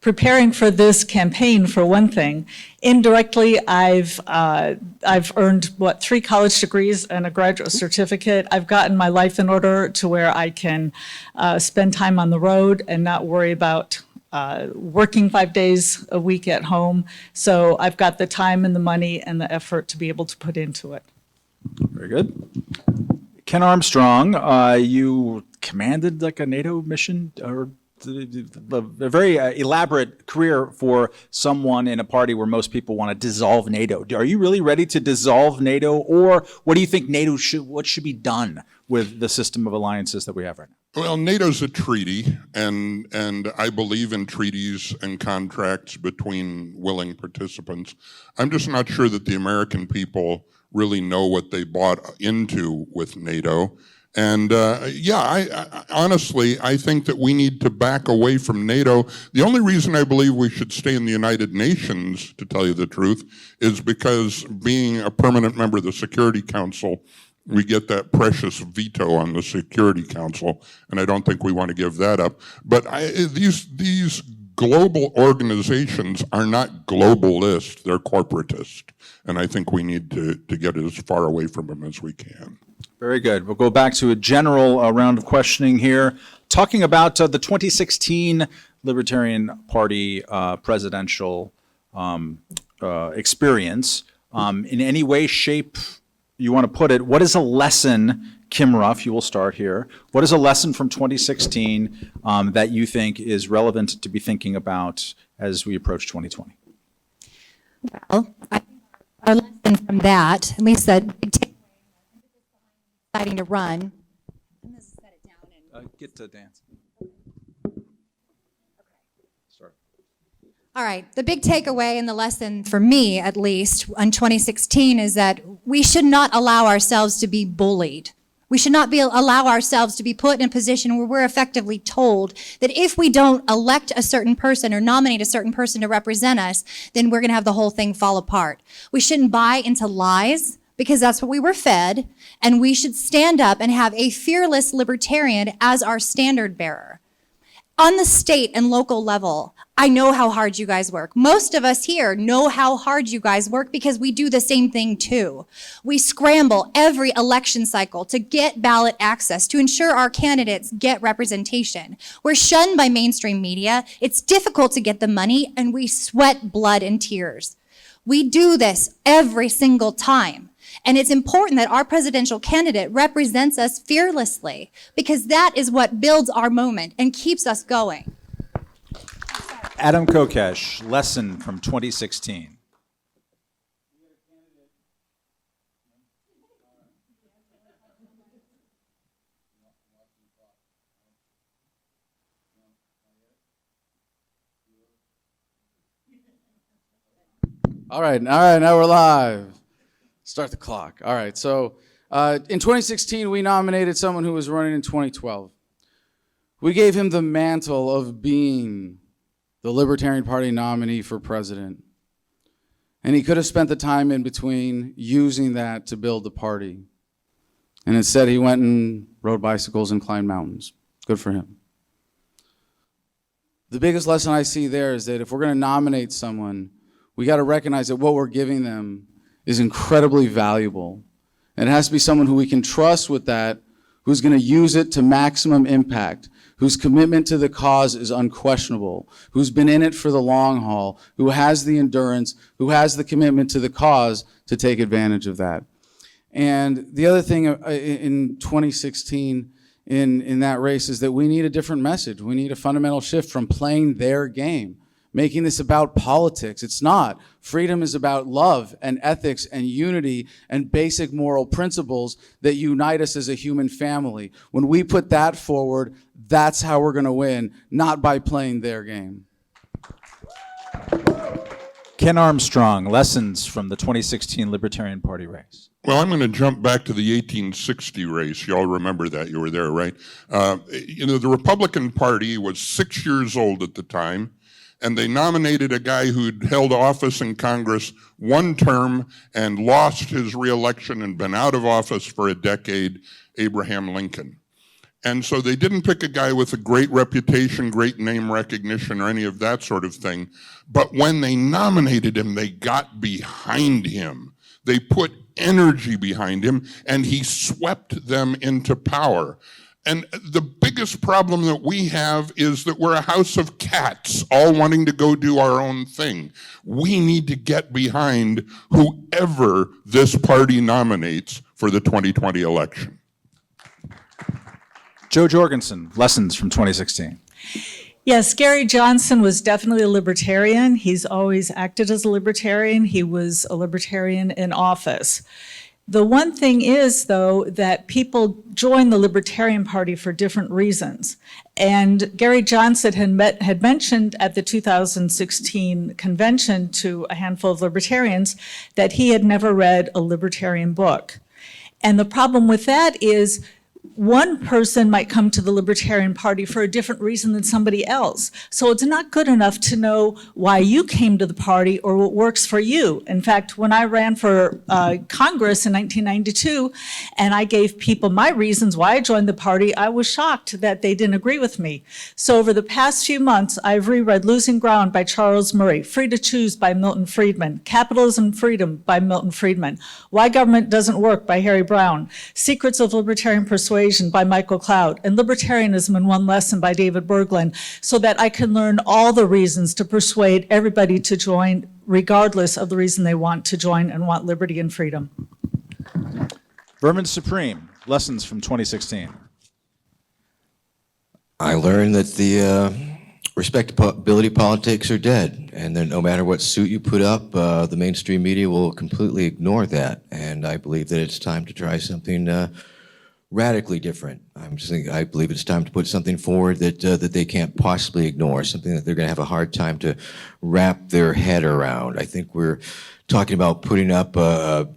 Preparing for this campaign, for one thing. Indirectly, I've earned, 3 college degrees and a graduate certificate. I've gotten my life in order to where I can spend time on the road and not worry about working 5 days a week at home. So I've got the time and the money and the effort to be able to put into it. Very good. Ken Armstrong, you commanded like a NATO mission, or a very elaborate career for someone in a party where most people want to dissolve NATO. Are you really ready to dissolve NATO, or what do you think what should be done with the system of alliances that we have right now? Well, NATO's a treaty, and I believe in treaties and contracts between willing participants. I'm just not sure that the American people really know what they bought into with NATO. And I honestly, I think that we need to back away from NATO. The only reason I believe we should stay in the United Nations, to tell you the truth, is because being a permanent member of the Security Council, we get that precious veto on the Security Council, and I don't think we want to give that up. But these global organizations are not globalist, they're corporatist. And I think we need to get as far away from them as we can. Very good. We'll go back to a general round of questioning here, talking about the 2016 Libertarian Party presidential experience. In any way, shape you want to put it, what is a lesson, Kim Ruff, you will start here. What is a lesson from 2016 that you think is relevant to be thinking about as we approach 2020? Well, I think our lesson from that, at least that big takeaway, deciding to run. I'm going to set it down and Get to dance. Sorry. All right, the big takeaway and the lesson for me, at least, in 2016 is that we should not allow ourselves to be bullied. We should not allow ourselves to be put in a position where we're effectively told that if we don't elect a certain person or nominate a certain person to represent us, then we're going to have the whole thing fall apart. We shouldn't buy into lies, because that's what we were fed, and we should stand up and have a fearless libertarian as our standard bearer. On the state and local level, I know how hard you guys work. Most of us here know how hard you guys work because we do the same thing too. We scramble every election cycle to get ballot access, to ensure our candidates get representation. We're shunned by mainstream media. It's difficult to get the money, and we sweat blood and tears. We do this every single time. And it's important that our presidential candidate represents us fearlessly, because that is what builds our moment and keeps us going. Adam Kokesh, lesson from 2016. All right, now we're live. Start the clock. All right, so in 2016, we nominated someone who was running in 2012. We gave him the mantle of being the Libertarian Party nominee for president. And he could have spent the time in between using that to build the party. And instead, he went and rode bicycles and climbed mountains. Good for him. The biggest lesson I see there is that if we're going to nominate someone, we got to recognize that what we're giving them is incredibly valuable. And it has to be someone who we can trust with that, who's going to use it to maximum impact, whose commitment to the cause is unquestionable, who's been in it for the long haul, who has the endurance, who has the commitment to the cause to take advantage of that. And the other thing in 2016 in that race is that we need a different message. We need a fundamental shift from playing their game, making this about politics. It's not. Freedom is about love and ethics and unity and basic moral principles that unite us as a human family. When we put that forward, that's how we're going to win, not by playing their game. Ken Armstrong, lessons from the 2016 Libertarian Party race. Well, I'm going to jump back to the 1860 race. You all remember that. You were there, right? The Republican Party was 6 years old at the time, and they nominated a guy who'd held office in Congress one term and lost his reelection and been out of office for a decade, Abraham Lincoln. And so they didn't pick a guy with a great reputation, great name recognition, or any of that sort of thing. But when they nominated him, they got behind him. They put energy behind him, and he swept them into power. And the biggest problem that we have is that we're a house of cats, all wanting to go do our own thing. We need to get behind whoever this party nominates for the 2020 election. Joe Jorgensen, lessons from 2016. Yes, Gary Johnson was definitely a libertarian. He's always acted as a libertarian. He was a libertarian in office. The one thing is, though, that people join the Libertarian Party for different reasons. And Gary Johnson had mentioned at the 2016 convention to a handful of libertarians that he had never read a libertarian book. And the problem with that is one person might come to the Libertarian Party for a different reason than somebody else. So it's not good enough to know why you came to the party or what works for you. In fact, when I ran for Congress in 1992 and I gave people my reasons why I joined the party, I was shocked that they didn't agree with me. So over the past few months, I've reread Losing Ground by Charles Murray, Free to Choose by Milton Friedman, Capitalism and Freedom by Milton Friedman, Why Government Doesn't Work by Harry Brown, Secrets of Libertarian Persuasion by Michael Cloud, and Libertarianism in One Lesson by David Berglund, so that I can learn all the reasons to persuade everybody to join, regardless of the reason they want to join and want liberty and freedom. Vermin Supreme, lessons from 2016. I learned that the respectability politics are dead, and that no matter what suit you put up, the mainstream media will completely ignore that. And I believe that it's time to try something radically different. I believe it's time to put something forward that they can't possibly ignore, something that they're going to have a hard time to wrap their head around. I think we're talking about putting up a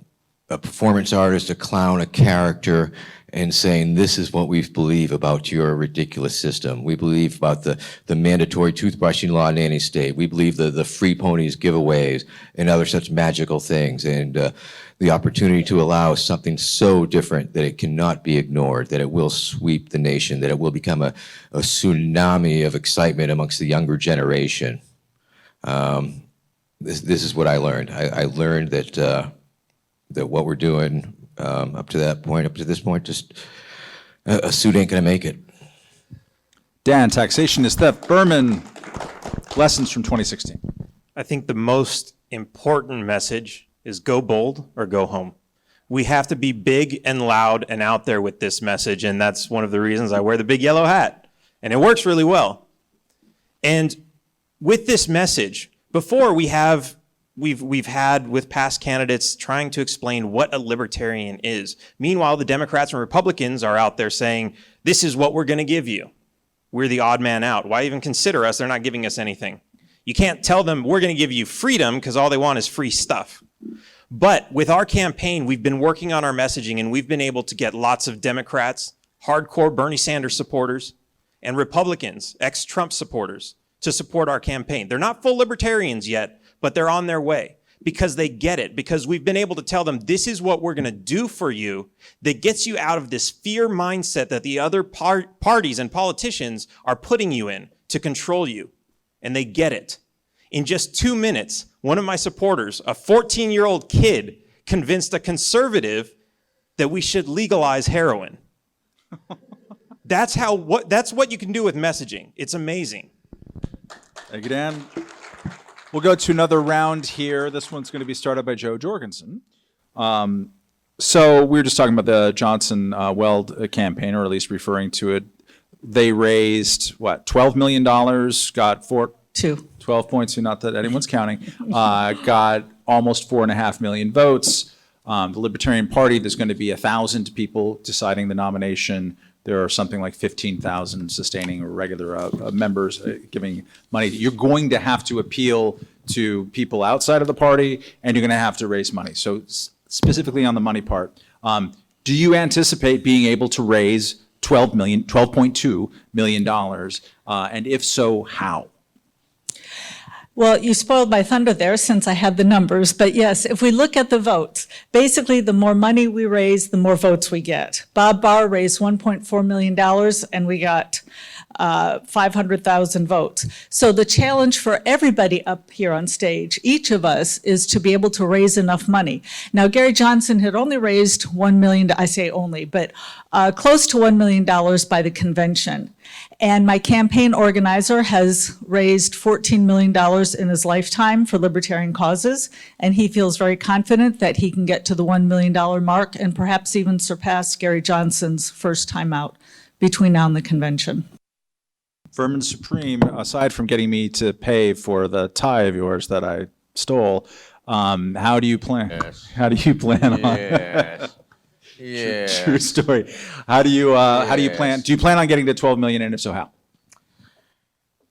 performance artist, a clown, a character, and saying, this is what we believe about your ridiculous system. We believe about the mandatory toothbrushing law in any state. We believe the free ponies giveaways and other such magical things. And the opportunity to allow something so different that it cannot be ignored, that it will sweep the nation, that it will become a tsunami of excitement amongst the younger generation. This is what I learned. I learned that what we're doing up to this point, just a suit ain't gonna make it. Dan, taxation is theft. Berman, lessons from 2016. I think the most important message is go bold or go home. We have to be big and loud and out there with this message, and that's one of the reasons I wear the big yellow hat. And it works really well. And with this message, before we've had with past candidates trying to explain what a libertarian is. Meanwhile, the Democrats and Republicans are out there saying, this is what we're going to give you. We're the odd man out. Why even consider us? They're not giving us anything. You can't tell them we're going to give you freedom because all they want is free stuff. But with our campaign, we've been working on our messaging, and we've been able to get lots of Democrats, hardcore Bernie Sanders supporters, and Republicans, ex-Trump supporters, to support our campaign. They're not full libertarians yet, but they're on their way because they get it, because we've been able to tell them this is what we're going to do for you that gets you out of this fear mindset that the other parties and politicians are putting you in to control you. And they get it. In just 2 minutes, one of my supporters, a 14-year-old kid, convinced a conservative that we should legalize heroin. That's what you can do with messaging. It's amazing. Thank you, Dan. We'll go to another round here. This one's going to be started by Joe Jorgensen. So we were just talking about the Johnson Weld campaign, or at least referring to it. They raised, what, $12 million, got 12 points, not that anyone's counting, got almost 4.5 million votes. The Libertarian Party, there's going to be 1,000 people deciding the nomination. There are something like 15,000 sustaining or regular members giving money. You're going to have to appeal to people outside of the party, and you're going to have to raise money. So specifically on the money part, do you anticipate being able to raise $12.2 million? And if so, how? Well, you spoiled my thunder there since I had the numbers, but yes, if we look at the votes, basically the more money we raise, the more votes we get. Bob Barr raised $1.4 million and we got 500,000 votes. So the challenge for everybody up here on stage, each of us, is to be able to raise enough money. Now, Gary Johnson had only raised $1 million, I say only, but close to $1 million by the convention. And my campaign organizer has raised $14 million in his lifetime for libertarian causes, and he feels very confident that he can get to the $1 million mark and perhaps even surpass Gary Johnson's first time out between now and the convention. Vermin Supreme, aside from getting me to pay for the tie of yours that I stole, how do you plan? Yes. How do you plan on? Yes. Yeah. True story. How do you plan? Do you plan on getting to 12 million, and if so, how?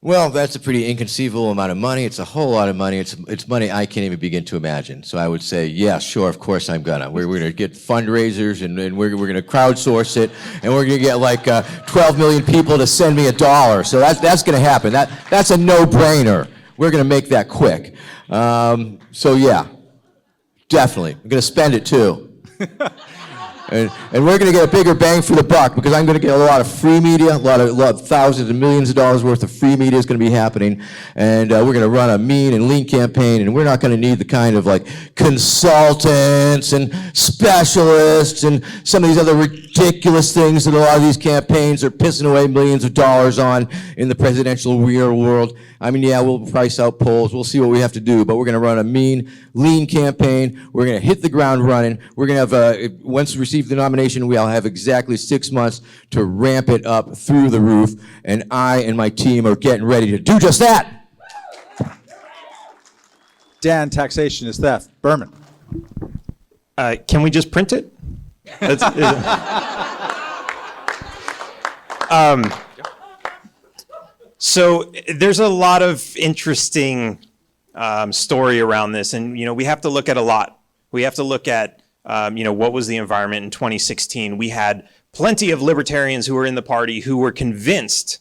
Well, that's a pretty inconceivable amount of money. It's a whole lot of money. It's money I can't even begin to imagine. So I would say, yeah, sure, of course I'm gonna. We're gonna get fundraisers, and we're gonna crowdsource it, and we're gonna get like 12 million people to send me $1. So that's gonna happen. That's a no-brainer. We're gonna make that quick. So yeah, definitely. I'm gonna spend it too. And we're going to get a bigger bang for the buck because I'm going to get a lot of free media, a lot of thousands and millions of dollars worth of free media is going to be happening. And we're going to run a mean and lean campaign, and we're not going to need the kind of like consultants and specialists and some of these other ridiculous things that a lot of these campaigns are pissing away millions of dollars on in the presidential real world. I mean, yeah, we'll price out polls. We'll see what we have to do, but we're going to run a mean, lean campaign. We're going to hit the ground running. We're going to have, once we receive the nomination, we'll have exactly 6 months to ramp it up through the roof, and I and my team are getting ready to do just that. Dan, taxation is theft. Berman. Can we just print it? So there's a lot of interesting story around this, and we have to look at a lot. We have to look at what was the environment in 2016. We had plenty of libertarians who were in the party who were convinced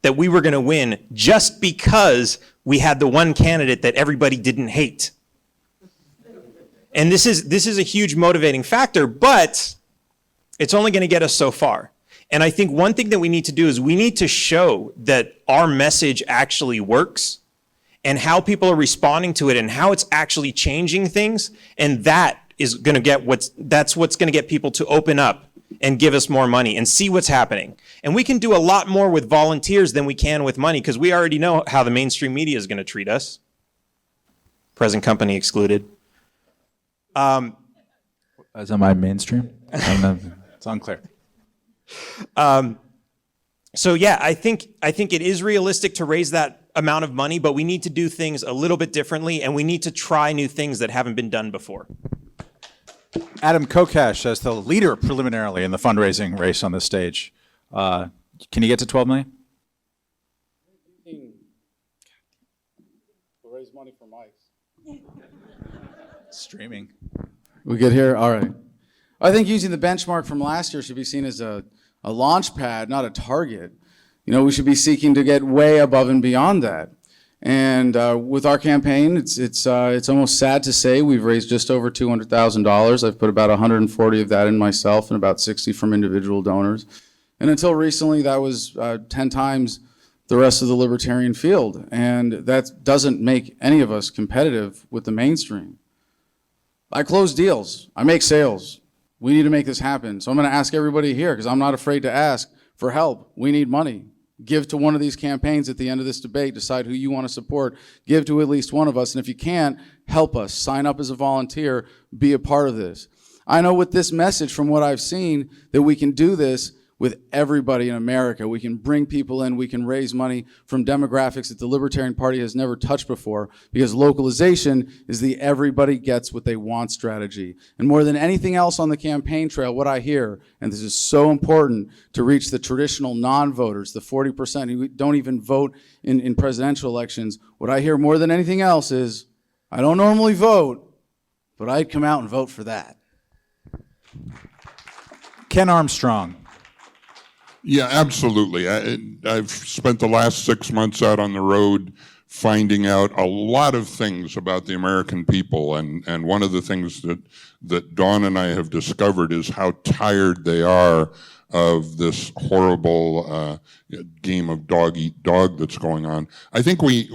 that we were going to win just because we had the one candidate that everybody didn't hate. And this is a huge motivating factor, but it's only going to get us so far. And I think one thing that we need to do is we need to show that our message actually works and how people are responding to it and how it's actually changing things. And that is going to get that's what's going to get people to open up and give us more money and see what's happening. And we can do a lot more with volunteers than we can with money because we already know how the mainstream media is going to treat us. Present company excluded. Is that my mainstream? It's unclear. So yeah, I think it is realistic to raise that amount of money, but we need to do things a little bit differently, and we need to try new things that haven't been done before. Adam Kokesh, as the leader preliminarily in the fundraising race on this stage, can you get to 12 million? We'll raise money for mics. Streaming. We get here? All right. I think using the benchmark from last year should be seen as a launch pad, not a target. We should be seeking to get way above and beyond that. And with our campaign, it's almost sad to say we've raised just over $200,000. I've put about 140 of that in myself and about 60 from individual donors. And until recently, that was 10 times the rest of the libertarian field. And that doesn't make any of us competitive with the mainstream. I close deals. I make sales. We need to make this happen. So I'm going to ask everybody here, because I'm not afraid to ask for help. We need money. Give to one of these campaigns at the end of this debate. Decide who you want to support. Give to at least one of us. And if you can't, help us. Sign up as a volunteer. Be a part of this. I know with this message, from what I've seen, that we can do this with everybody in America. We can bring people in. We can raise money from demographics that the Libertarian Party has never touched before, because localization is the everybody gets what they want strategy. And more than anything else on the campaign trail, what I hear, and this is so important to reach the traditional non-voters, the 40% who don't even vote in presidential elections, what I hear more than anything else is, I don't normally vote, but I'd come out and vote for that. Ken Armstrong. Yeah, absolutely. I've spent the last 6 months out on the road finding out a lot of things about the American people. And one of the things that Dawn and I have discovered is how tired they are of this horrible game of dog eat dog that's going on. I think we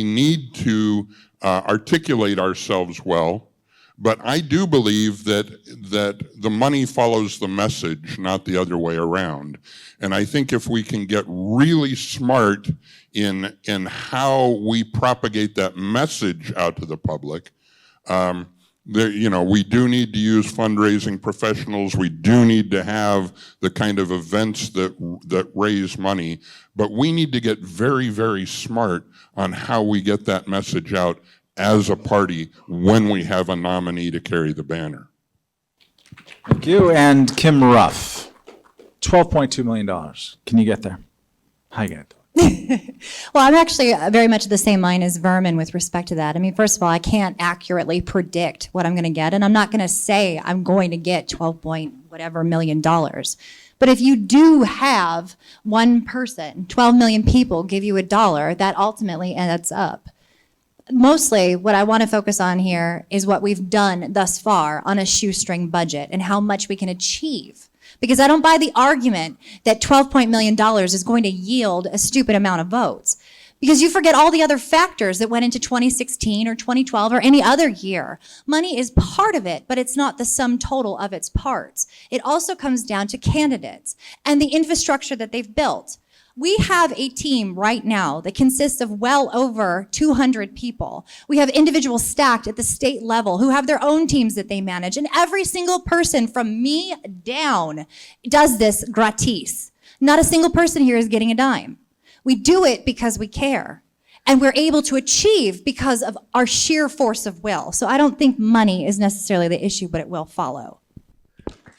need to articulate ourselves well. But I do believe that the money follows the message, not the other way around. And I think if we can get really smart in how we propagate that message out to the public, we do need to use fundraising professionals. We do need to have the kind of events that raise money. But we need to get very, very smart on how we get that message out as a party when we have a nominee to carry the banner. Thank you. And Kim Ruff, $12.2 million. Can you get there? How you get it? Well, I'm actually very much the same line as Vermin with respect to that. I mean, first of all, I can't accurately predict what I'm going to get, and I'm not going to say I'm going to get 12 point whatever million dollars. But if you do have one person, 12 million people give you $1, that ultimately adds up. Mostly what I want to focus on here is what we've done thus far on a shoestring budget and how much we can achieve. Because I don't buy the argument that $12 million is going to yield a stupid amount of votes. Because you forget all the other factors that went into 2016 or 2012 or any other year. Money is part of it, but it's not the sum total of its parts. It also comes down to candidates and the infrastructure that they've built. We have a team right now that consists of well over 200 people. We have individuals stacked at the state level who have their own teams that they manage. And every single person from me down does this gratis. Not a single person here is getting a dime. We do it because we care. And we're able to achieve because of our sheer force of will. So I don't think money is necessarily the issue, but it will follow.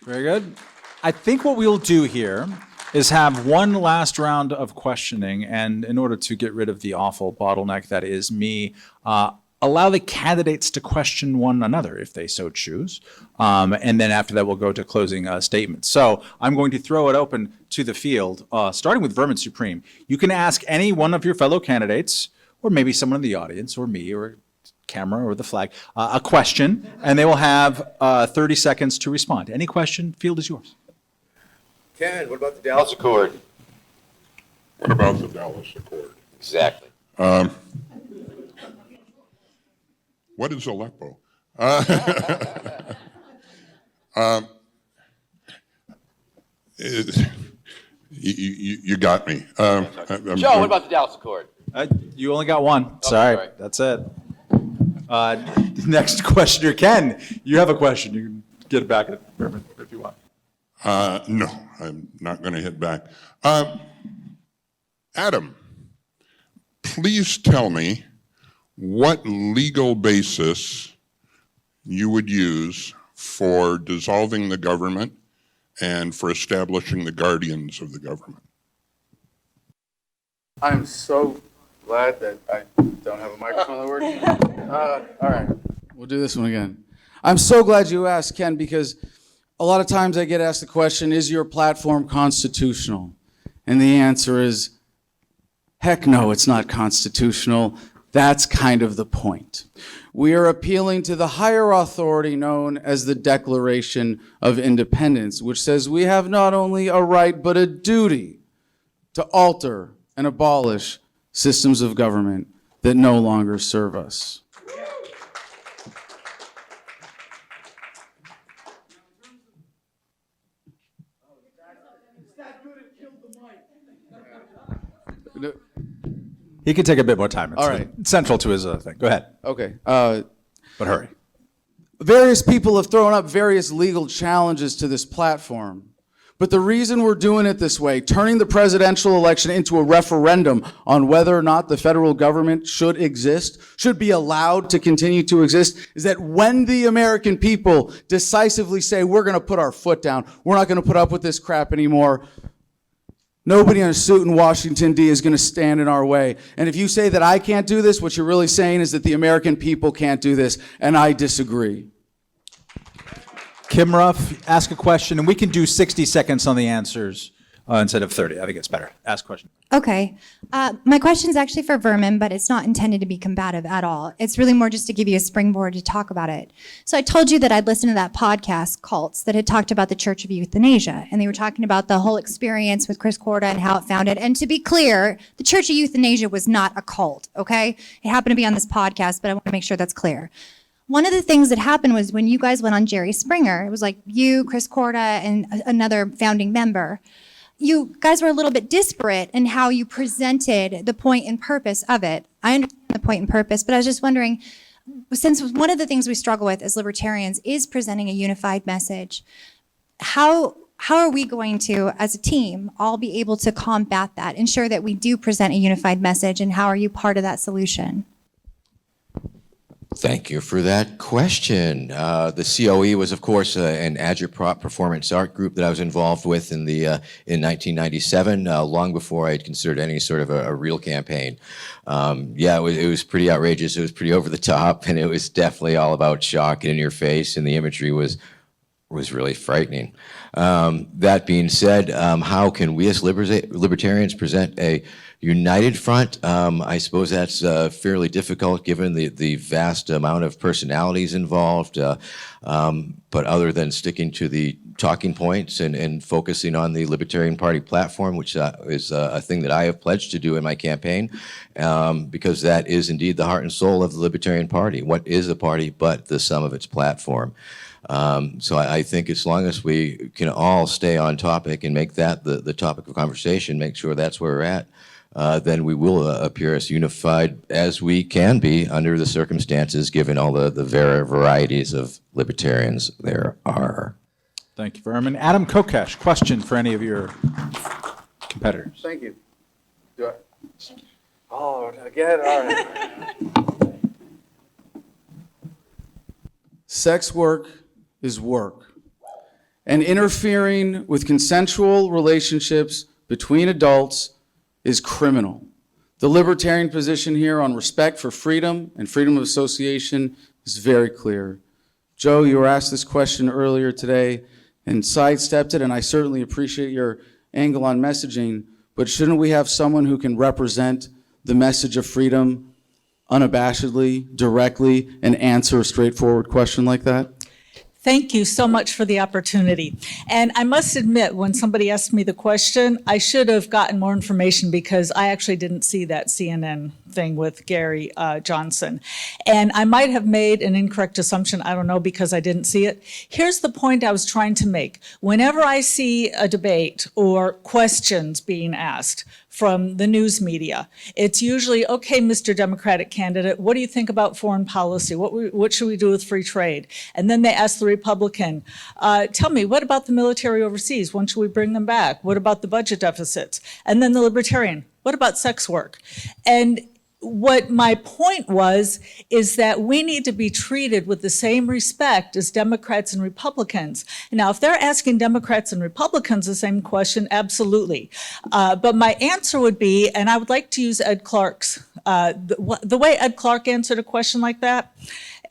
Very good. I think what we'll do here is have one last round of questioning, and in order to get rid of the awful bottleneck that is me, allow the candidates to question one another if they so choose. And then after that, we'll go to closing statements. So I'm going to throw it open to the field, starting with Vermin Supreme. You can ask any one of your fellow candidates, or maybe someone in the audience, or me, or camera, or the flag, a question, and they will have 30 seconds to respond. Any question, field is yours. Ken, what about the Dallas Accord? What about the Dallas Accord? Exactly. What is Aleppo? You got me. Joe, what about the Dallas Accord? You only got one. Sorry, sorry. that's it. Next questioner, Ken, you have a question. You can get it back at Vermin if you want. No, I'm not going to hit back. Adam, please tell me what legal basis you would use for dissolving the government and for establishing the guardians of the government. I'm so glad that I don't have a microphone that works. All right, we'll do this one again. I'm so glad you asked, Ken, because a lot of times I get asked the question, is your platform constitutional? And the answer is, heck no, it's not constitutional. That's kind of the point. We are appealing to the higher authority known as the Declaration of Independence, which says we have not only a right but a duty to alter and abolish systems of government that no longer serve us. He can take a bit more time. It's All right. central to his thing. Go ahead, Okay. but hurry. Various people have thrown up various legal challenges to this platform. But the reason we're doing it this way, turning the presidential election into a referendum on whether or not the federal government should exist, should be allowed to continue to exist, is that when the American people decisively say, we're going to put our foot down, we're not going to put up with this crap anymore, nobody in a suit in Washington, D is going to stand in our way. And if you say that I can't do this, what you're really saying is that the American people can't do this, and I disagree. Kim Ruff, ask a question, and we can do 60 seconds on the answers instead of 30. I think it's better. Ask a question. Okay. My question is actually for Vermin, but it's not intended to be combative at all. It's really more just to give you a springboard to talk about it. So I told you that I'd listened to that podcast, Cults, that had talked about the Church of Euthanasia, and they were talking about the whole experience with Chris Korda and how it founded. And to be clear, the Church of Euthanasia was not a cult, okay? It happened to be on this podcast, but I want to make sure that's clear. One of the things that happened was when you guys went on Jerry Springer, it was like you, Chris Korda, and another founding member. You guys were a little bit disparate in how you presented the point and purpose of it. I understand the point and purpose, but I was just wondering, since one of the things we struggle with as libertarians is presenting a unified message, how are we going to, as a team, all be able to combat that, ensure that we do present a unified message, and how are you part of that solution? Thank you for that question. The COE was, of course, an agitprop performance art group that I was involved with in 1997, long before I had considered any sort of a real campaign. It was pretty outrageous. It was pretty over the top, and it was definitely all about shock and in your face, and the imagery was really frightening. That being said, how can we as libertarians present a united front? I suppose that's fairly difficult given the vast amount of personalities involved. But other than sticking to the talking points and focusing on the Libertarian Party platform, which is a thing that I have pledged to do in my campaign, because that is indeed the heart and soul of the Libertarian Party. What is a party but the sum of its platform? So I think as long as we can all stay on topic and make that the topic of conversation, make sure that's where we're at, then we will appear as unified as we can be under the circumstances, given all the varieties of libertarians there are. Thank you, Vermin. Adam Kokesh, question for any of your competitors. Thank you. Again? All right. Sex work is work. And interfering with consensual relationships between adults is criminal. The libertarian position here on respect for freedom and freedom of association is very clear. Joe, you were asked this question earlier today and sidestepped it, and I certainly appreciate your angle on messaging, but shouldn't we have someone who can represent the message of freedom unabashedly, directly, and answer a straightforward question like that? Thank you so much for the opportunity. And I must admit, when somebody asked me the question, I should have gotten more information because I actually didn't see that CNN thing with Gary Johnson. And I might have made an incorrect assumption, I don't know, because I didn't see it. Here's the point I was trying to make. Whenever I see a debate or questions being asked from the news media, it's usually, okay, Mr. Democratic candidate, what do you think about foreign policy? What should we do with free trade? And then they ask the Republican, tell me, what about the military overseas? When should we bring them back? What about the budget deficits? And then the Libertarian, what about sex work? And what my point was is that we need to be treated with the same respect as Democrats and Republicans. Now, if they're asking Democrats and Republicans the same question, absolutely. But my answer would be, and I would like to use Ed Clark's, the way Ed Clark answered a question like that,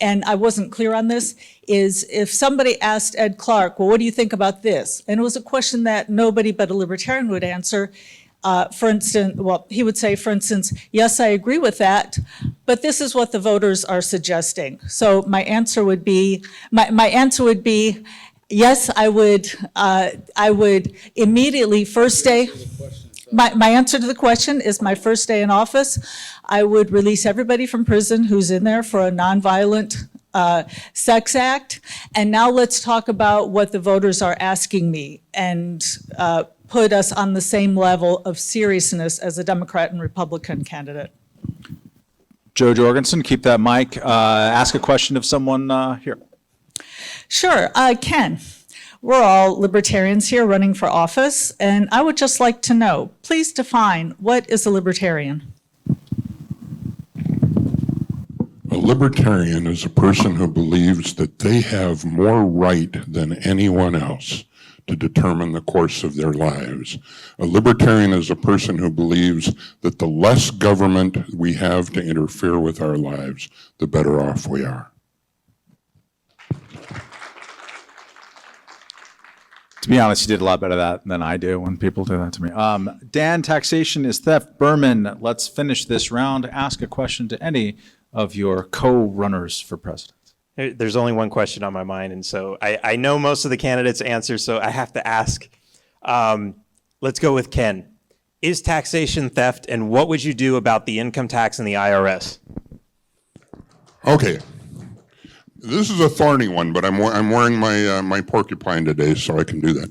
and I wasn't clear on this, is if somebody asked Ed Clark, well, what do you think about this? And it was a question that nobody but a libertarian would answer. For instance, well, he would say, for instance, yes, I agree with that, but this is what the voters are suggesting. So my answer would be, yes, I would immediately first day. My answer to the question is my first day in office, I would release everybody from prison who's in there for a nonviolent sex act. And now let's talk about what the voters are asking me and put us on the same level of seriousness as a Democrat and Republican candidate. Joe Jorgensen, keep that mic. Ask a question of someone here. Sure, Ken. We're all libertarians here running for office, and I would just like to know, please define what is a libertarian? A libertarian is a person who believes that they have more right than anyone else to determine the course of their lives. A libertarian is a person who believes that the less government we have to interfere with our lives, the better off we are. To be honest, you did a lot better that than I do when people do that to me. Dan, taxation is theft. Berman, let's finish this round. Ask a question to any of your co-runners for president. There's only one question on my mind, and so I know most of the candidates' answers, so I have to ask. Let's go with Ken. Is taxation theft, and what would you do about the income tax and the IRS? Okay. This is a thorny one, but I'm wearing my porcupine today, so I can do that.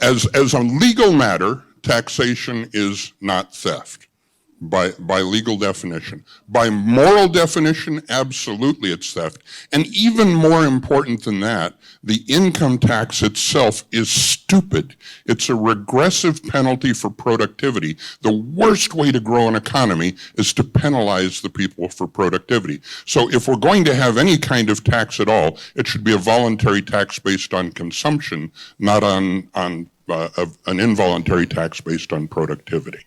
As a legal matter, taxation is not theft by legal definition. By moral definition, absolutely it's theft. And even more important than that, the income tax itself is stupid. It's a regressive penalty for productivity. The worst way to grow an economy is to penalize the people for productivity. So if we're going to have any kind of tax at all, it should be a voluntary tax based on consumption, not on an involuntary tax based on productivity.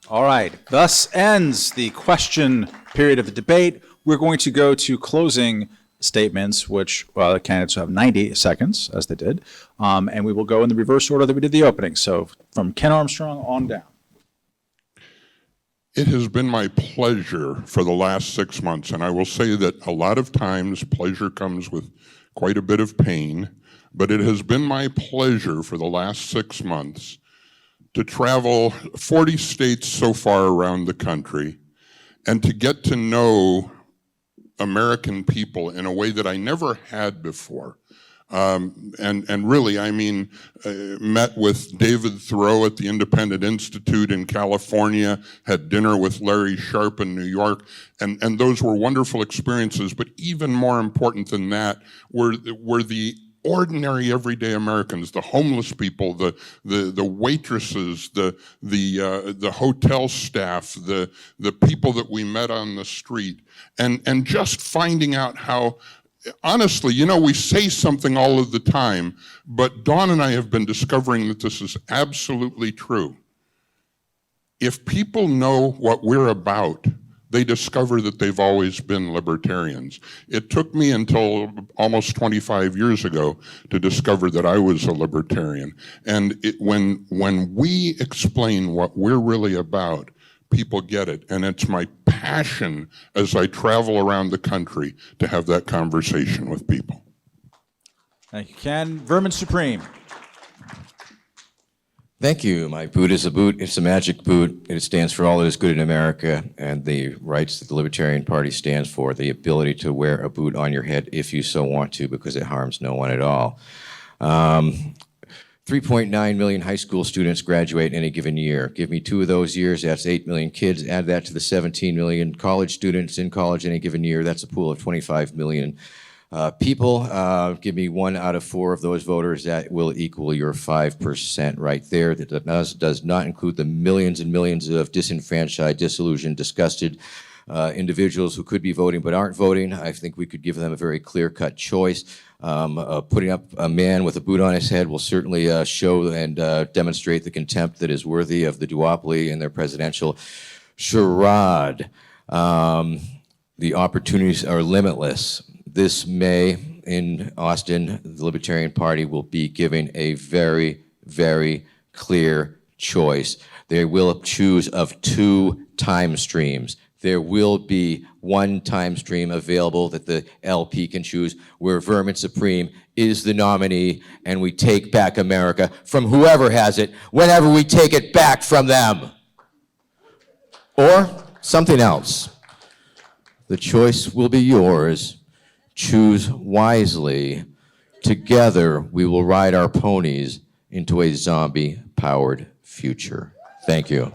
All right. Thus ends the question period of the debate. We're going to go to closing statements, which the candidates have 90 seconds, as they did, and we will go in the reverse order that we did the opening. So from Ken Armstrong on down. It has been my pleasure for the last 6 months, and I will say that a lot of times pleasure comes with quite a bit of pain, but it has been my pleasure for the last 6 months to travel 40 states so far around the country and to get to know American people in a way that I never had before. And really, I mean, met with David Thoreau at the Independent Institute in California, had dinner with Larry Sharpe in New York, and those were wonderful experiences. But even more important than that were the ordinary everyday Americans, the homeless people, the waitresses, the hotel staff, the people that we met on the street, and just finding out how honestly, you know, we say something all of the time, but Dawn and I have been discovering that this is absolutely true. If people know what we're about, they discover that they've always been libertarians. It took me until almost 25 years ago to discover that I was a libertarian. And when we explain what we're really about, people get it. And it's my passion as I travel around the country to have that conversation with people. Thank you, Ken. Vermin Supreme. Thank you. My boot is a boot. It's a magic boot. It stands for all that is good in America and the rights that the Libertarian Party stands for, the ability to wear a boot on your head if you so want to, because it harms no one at all. 3.9 million high school students graduate in any given year. Give me 2 of those years, that's 8 million kids. Add that to the 17 million college students in college in any given year. That's a pool of 25 million people. Give me 1 out of 4 of those voters. That will equal your 5% right there. That does not include the millions and millions of disenfranchised, disillusioned, disgusted individuals who could be voting but aren't voting. I think we could give them a very clear-cut choice. Putting up a man with a boot on his head will certainly show and demonstrate the contempt that is worthy of the duopoly and their presidential charade. The opportunities are limitless. This May in Austin, the Libertarian Party will be giving a very, very clear choice. They will choose of 2 time streams. There will be 1 time stream available that the LP can choose where Vermin Supreme is the nominee and we take back America from whoever has it whenever we take it back from them. Or something else. The choice will be yours. Choose wisely. Together, we will ride our ponies into a zombie-powered future. Thank you.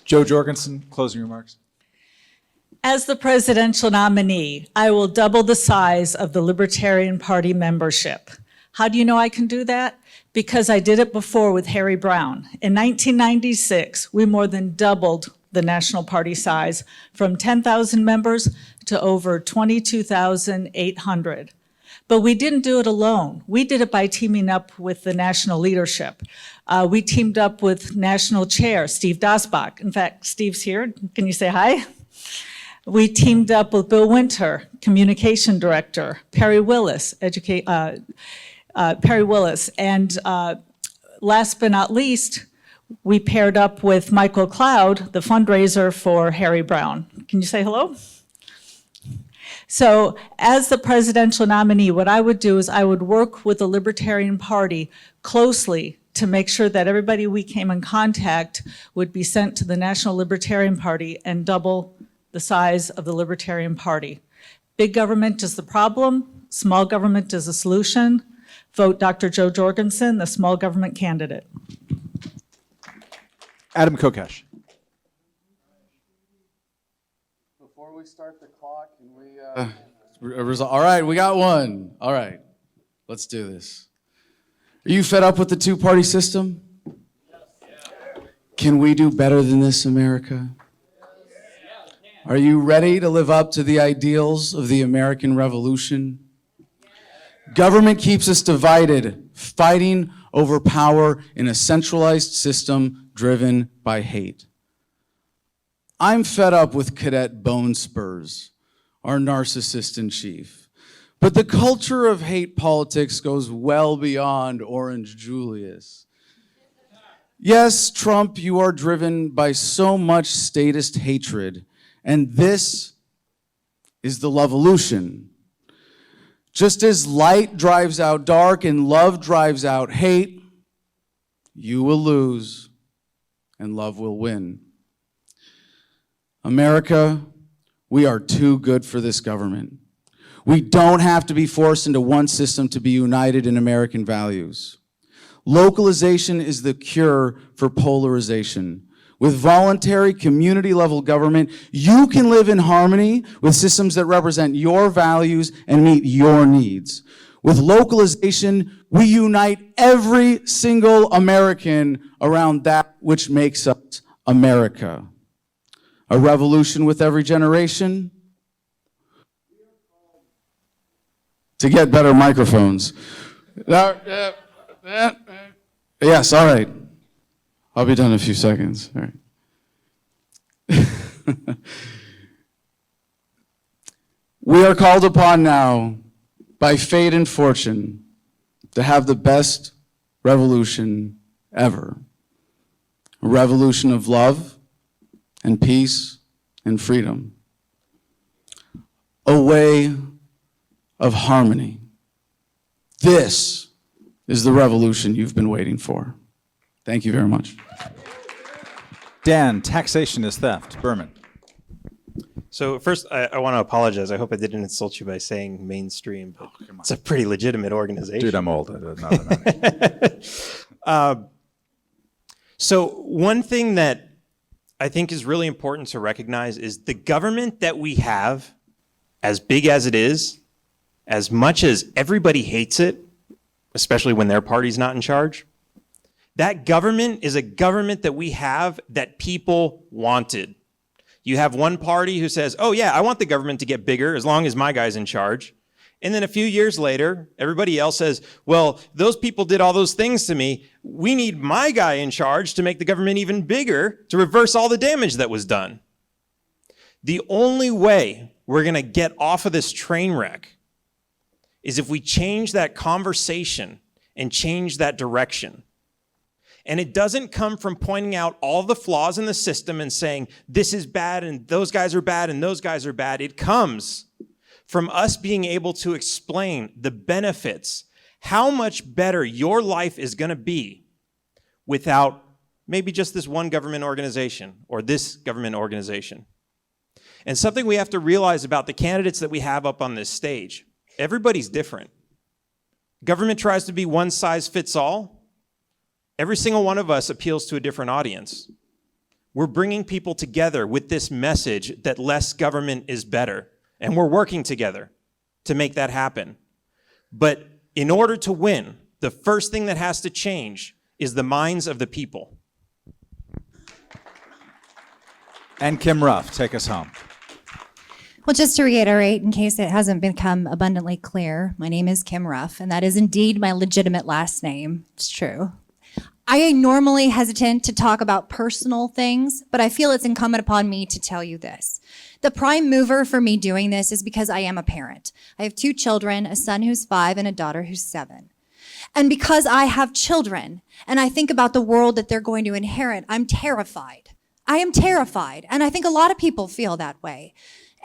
Joe Jorgensen, closing remarks. As the presidential nominee, I will double the size of the Libertarian Party membership. How do you know I can do that? Because I did it before with Harry Brown. In 1996, we more than doubled the National Party size from 10,000 members to over 22,800. But we didn't do it alone. We did it by teaming up with the national leadership. We teamed up with National Chair Steve Dasbach. In fact, Steve's here. Can you say hi? We teamed up with Bill Winter, Communication Director, Perry Willis, and last but not least, we paired up with Michael Cloud, the fundraiser for Harry Brown. Can you say hello? So as the presidential nominee, what I would do is I would work with the Libertarian Party closely to make sure that everybody we came in contact would be sent to the National Libertarian Party and double the size of the Libertarian Party. Big government is the problem, small government is the solution. Vote Dr. Joe Jorgensen, the small government candidate. Adam Kokesh. Before we start the clock, can we... all right, we got one. All right, let's do this. Are you fed up with the 2-party system? Can we do better than this, America? Are you ready to live up to the ideals of the American Revolution? Government keeps us divided, fighting over power in a centralized system driven by hate. I'm fed up with Cadet Bone Spurs, our narcissist in chief. But the culture of hate politics goes well beyond Orange Julius. Yes, Trump, you are driven by so much statist hatred, and this is the Lovolution. Just as light drives out dark and love drives out hate, you will lose and love will win. America, we are too good for this government. We don't have to be forced into one system to be united in American values. Localization is the cure for polarization. With voluntary community-level government, you can live in harmony with systems that represent your values and meet your needs. With localization, we unite every single American around that which makes us America. A revolution with every generation, to get better microphones. Yes, all right. I'll be done in a few seconds. All right. We are called upon now by fate and fortune to have the best revolution ever. A revolution of love and peace and freedom. A way of harmony. This is the revolution you've been waiting for. Thank you very much. Dan, taxation is theft. Berman. So first, I want to apologize. I hope I didn't insult you by saying mainstream, but it's a pretty legitimate organization. Dude, I'm old. So one thing that I think is really important to recognize is the government that we have, as big as it is, as much as everybody hates it, especially when their party's not in charge, that government is a government that we have that people wanted. You have one party who says, oh yeah, I want the government to get bigger as long as my guy's in charge. And then a few years later, everybody else says, well, those people did all those things to me. We need my guy in charge to make the government even bigger to reverse all the damage that was done. The only way we're going to get off of this train wreck is if we change that conversation and change that direction. And it doesn't come from pointing out all the flaws in the system and saying, this is bad and those guys are bad and those guys are bad. It comes from us being able to explain the benefits, how much better your life is going to be without maybe just this one government organization or this government organization. And something we have to realize about the candidates that we have up on this stage, everybody's different. Government tries to be one size fits all. Every single one of us appeals to a different audience. We're bringing people together with this message that less government is better. And we're working together to make that happen. But in order to win, the first thing that has to change is the minds of the people. And Kim Ruff, take us home. Well, just to reiterate, in case it hasn't become abundantly clear, my name is Kim Ruff, and that is indeed my legitimate last name. It's true. I am normally hesitant to talk about personal things, but I feel it's incumbent upon me to tell you this. The prime mover for me doing this is because I am a parent. I have 2 children, a son who's 5 and a daughter who's 7. And because I have children and I think about the world that they're going to inherit, I'm terrified. I am terrified. And I think a lot of people feel that way.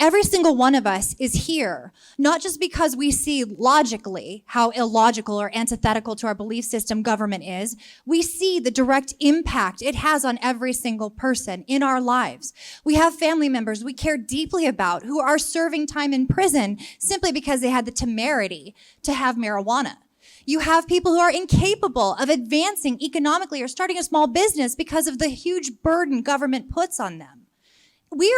Every single one of us is here, not just because we see logically how illogical or antithetical to our belief system government is. We see the direct impact it has on every single person in our lives. We have family members we care deeply about who are serving time in prison simply because they had the temerity to have marijuana. You have people who are incapable of advancing economically or starting a small business because of the huge burden government puts on them. We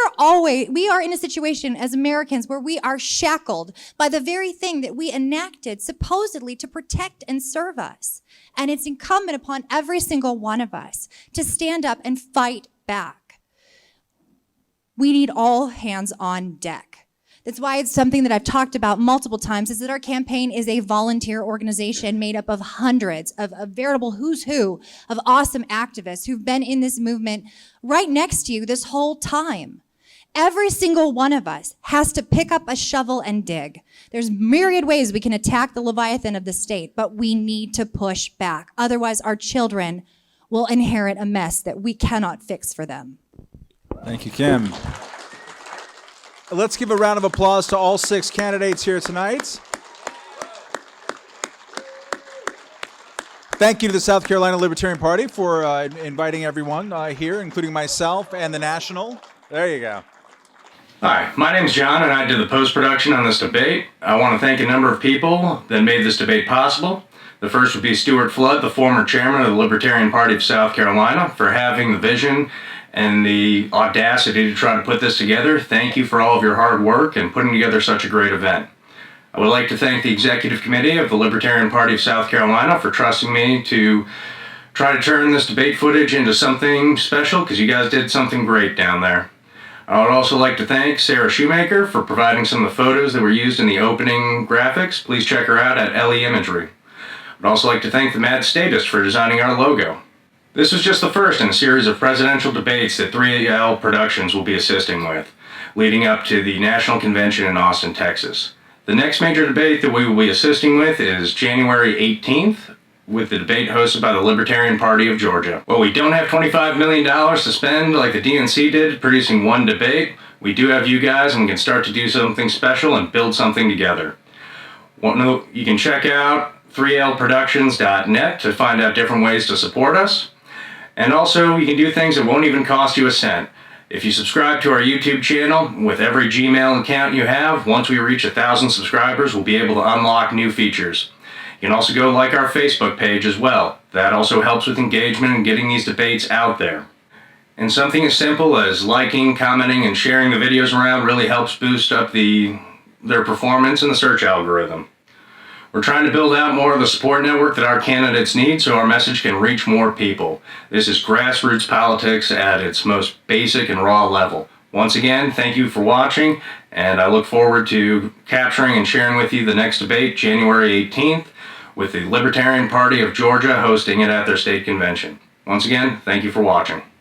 are in a situation as Americans where we are shackled by the very thing that we enacted supposedly to protect and serve us. And it's incumbent upon every single one of us to stand up and fight back. We need all hands on deck. That's why it's something that I've talked about multiple times, is that our campaign is a volunteer organization made up of hundreds of a veritable who's who of awesome activists who've been in this movement right next to you this whole time. Every single one of us has to pick up a shovel and dig. There's myriad ways we can attack the Leviathan of the state, but we need to push back. Otherwise, our children will inherit a mess that we cannot fix for them. Thank you, Kim. Let's give a round of applause to all 6 candidates here tonight. Thank you to the South Carolina Libertarian Party for inviting everyone here, including myself and the National. There you go. Hi, my name's John, and I did the post-production on this debate. I want to thank a number of people that made this debate possible. The first would be Stuart Flood, the former chairman of the Libertarian Party of South Carolina, for having the vision and the audacity to try to put this together. Thank you for all of your hard work and putting together such a great event. I would like to thank the Executive Committee of the Libertarian Party of South Carolina for trusting me to try to turn this debate footage into something special, because you guys did something great down there. I would also like to thank Sarah Shoemaker for providing some of the photos that were used in the opening graphics. Please check her out at LE Imagery. I'd also like to thank the Mad Statist for designing our logo. This was just the first in a series of presidential debates that 3L Productions will be assisting with, leading up to the National Convention in Austin, Texas. The next major debate that we will be assisting with is January 18th, with the debate hosted by the Libertarian Party of Georgia. Well, we don't have $25 million to spend like the DNC did producing one debate. We do have you guys, and we can start to do something special and build something together. You can check out 3lproductions.net to find out different ways to support us. And also, you can do things that won't even cost you a cent. If you subscribe to our YouTube channel, with every Gmail account you have, once we reach 1,000 subscribers, we'll be able to unlock new features. You can also go like our Facebook page as well. That also helps with engagement and getting these debates out there. And something as simple as liking, commenting, and sharing the videos around really helps boost up their performance in the search algorithm. We're trying to build out more of the support network that our candidates need so our message can reach more people. This is grassroots politics at its most basic and raw level. Once again, thank you for watching, and I look forward to capturing and sharing with you the next debate, January 18th, with the Libertarian Party of Georgia hosting it at their state convention. Once again, thank you for watching.